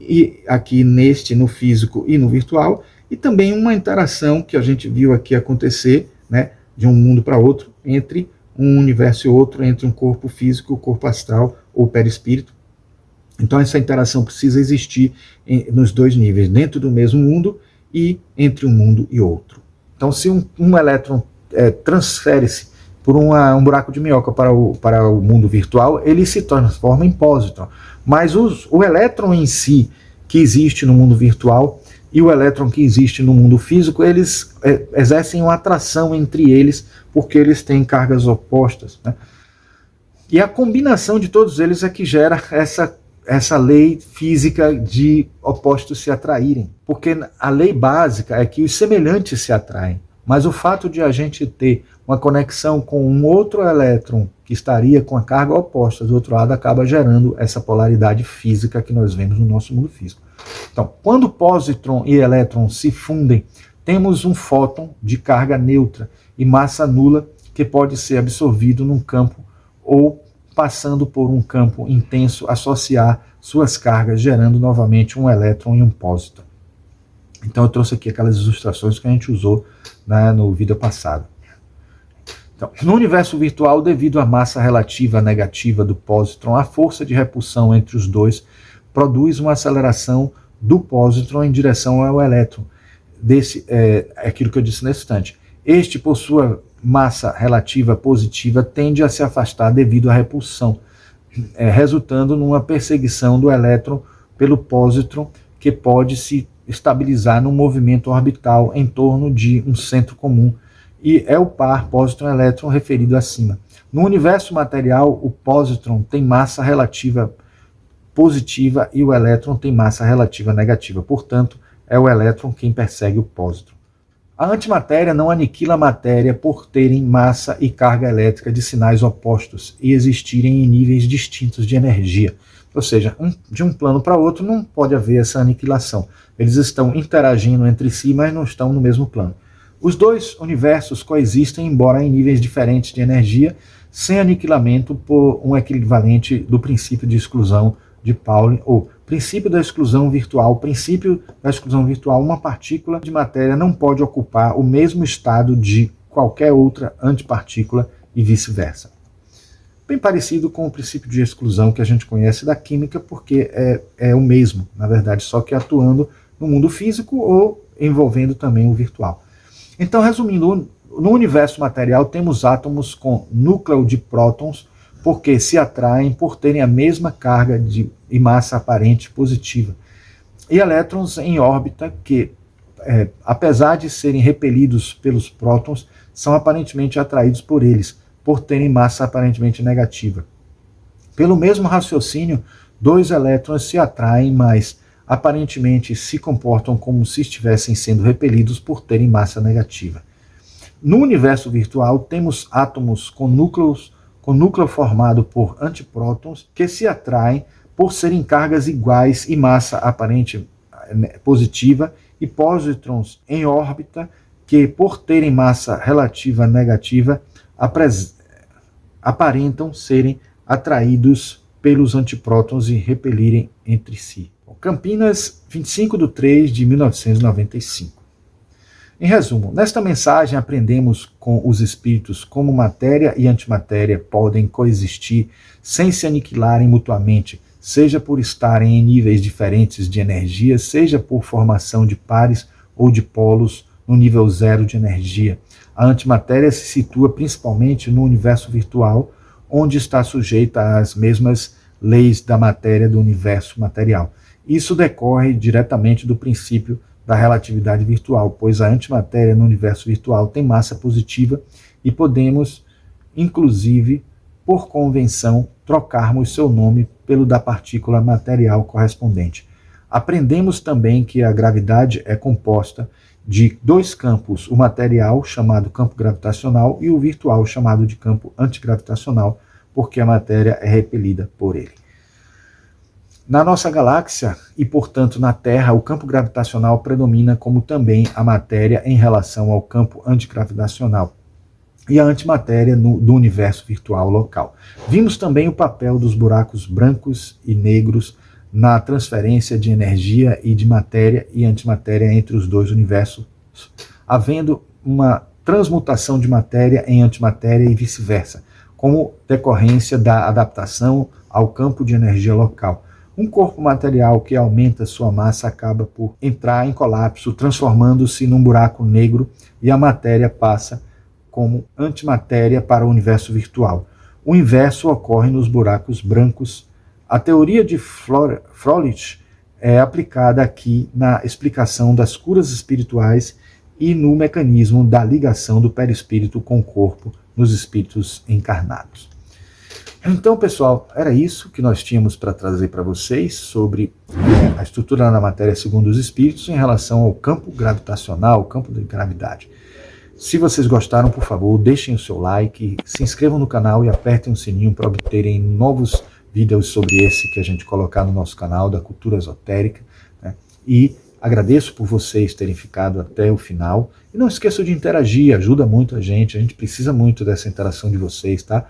e aqui no físico e no virtual, e também uma interação que a gente viu aqui acontecer, né, de um mundo para outro, entre um universo e outro, entre um corpo físico, o corpo astral ou perispírito. Então essa interação precisa existir nos dois níveis, dentro do mesmo mundo e entre um mundo e outro. Então se um elétron transfere-se por um buraco de minhoca para o mundo virtual, ele se transforma em pósitron. Mas o elétron em si, que existe no mundo virtual, e o elétron que existe no mundo físico, eles exercem uma atração entre eles, porque eles têm cargas opostas, né? E a combinação de todos eles é que gera essa lei física de opostos se atraírem. Porque a lei básica é que os semelhantes se atraem. Mas o fato de a gente ter uma conexão com um outro elétron que estaria com a carga oposta do outro lado acaba gerando essa polaridade física que nós vemos no nosso mundo físico. Então, quando pósitron e elétron se fundem, temos um fóton de carga neutra e massa nula que pode ser absorvido num campo ou passando por um campo intenso, associar suas cargas, gerando novamente um elétron e um pósitron. Então eu trouxe aqui aquelas ilustrações que a gente usou, né, no vídeo passado. Então, no universo virtual, devido à massa relativa negativa do pósitron, a força de repulsão entre os dois produz uma aceleração do pósitron em direção ao elétron. Aquilo que eu disse nesse instante. Este, por sua massa relativa positiva, tende a se afastar devido à repulsão, resultando numa perseguição do elétron pelo pósitron, que pode se estabilizar num movimento orbital em torno de um centro comum, e é o par pósitron-elétron referido acima. No universo material, o pósitron tem massa relativa positiva e o elétron tem massa relativa negativa. Portanto, é o elétron quem persegue o pósitron. A antimatéria não aniquila a matéria por terem massa e carga elétrica de sinais opostos e existirem em níveis distintos de energia. Ou seja, de um plano para outro não pode haver essa aniquilação. Eles estão interagindo entre si, mas não estão no mesmo plano. Os dois universos coexistem, embora em níveis diferentes de energia, sem aniquilamento por um equivalente do princípio de exclusão de Pauli, ou princípio da exclusão virtual. Princípio da exclusão virtual, uma partícula de matéria não pode ocupar o mesmo estado de qualquer outra antipartícula e vice-versa. Bem parecido com o princípio de exclusão que a gente conhece da química, porque é o mesmo, na verdade, só que atuando no mundo físico ou envolvendo também o virtual. Então, resumindo, no universo material temos átomos com núcleo de prótons, porque se atraem por terem a mesma carga e massa aparente positiva, e elétrons em órbita que, apesar de serem repelidos pelos prótons, são aparentemente atraídos por eles, por terem massa aparentemente negativa. Pelo mesmo raciocínio, dois elétrons se atraem, mas aparentemente se comportam como se estivessem sendo repelidos por terem massa negativa. No universo virtual, temos átomos com núcleo formado por antiprótons que se atraem por serem cargas iguais e massa aparente positiva, e pósitrons em órbita que, por terem massa relativa negativa, aparentam serem atraídos pelos antiprótons e repelirem entre si. Campinas, 25/3/1995. Em resumo, nesta mensagem aprendemos com os espíritos como matéria e antimatéria podem coexistir sem se aniquilarem mutuamente, seja por estarem em níveis diferentes de energia, seja por formação de pares ou de polos no nível zero de energia. A antimatéria se situa principalmente no universo virtual, onde está sujeita às mesmas leis da matéria do universo material. Isso decorre diretamente do princípio da relatividade virtual, pois a antimatéria no universo virtual tem massa positiva e podemos, inclusive, por convenção, trocarmos seu nome pelo da partícula material correspondente. Aprendemos também que a gravidade é composta de dois campos, o material, chamado campo gravitacional, e o virtual, chamado de campo antigravitacional, porque a matéria é repelida por ele. Na nossa galáxia, e portanto na Terra, o campo gravitacional predomina como também a matéria em relação ao campo antigravitacional e a antimatéria do universo virtual local. Vimos também o papel dos buracos brancos e negros na transferência de energia e de matéria e antimatéria entre os dois universos, havendo uma transmutação de matéria em antimatéria e vice-versa, como decorrência da adaptação ao campo de energia local. Um corpo material que aumenta sua massa acaba por entrar em colapso, transformando-se num buraco negro, e a matéria passa como antimatéria para o universo virtual. O inverso ocorre nos buracos brancos. A teoria de Froelich é aplicada aqui na explicação das curas espirituais e no mecanismo da ligação do perispírito com o corpo nos espíritos encarnados. Então, pessoal, era isso que nós tínhamos para trazer para vocês sobre a estrutura da matéria segundo os espíritos em relação ao campo gravitacional, o campo de gravidade. Se vocês gostaram, por favor, deixem o seu like, se inscrevam no canal e apertem o sininho para obterem novos vídeos sobre esse que a gente colocar no nosso canal da Cultura Esotérica, né? E agradeço por vocês terem ficado até o final. E não esqueçam de interagir, ajuda muito a gente precisa muito dessa interação de vocês, tá?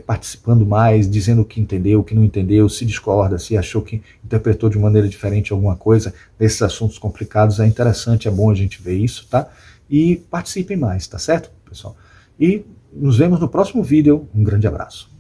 Participando mais, dizendo o que entendeu, o que não entendeu, se discorda, se achou que interpretou de maneira diferente alguma coisa desses assuntos complicados. É interessante, é bom a gente ver isso, tá? E participem mais, tá certo, pessoal? E nos vemos no próximo vídeo. Um grande abraço.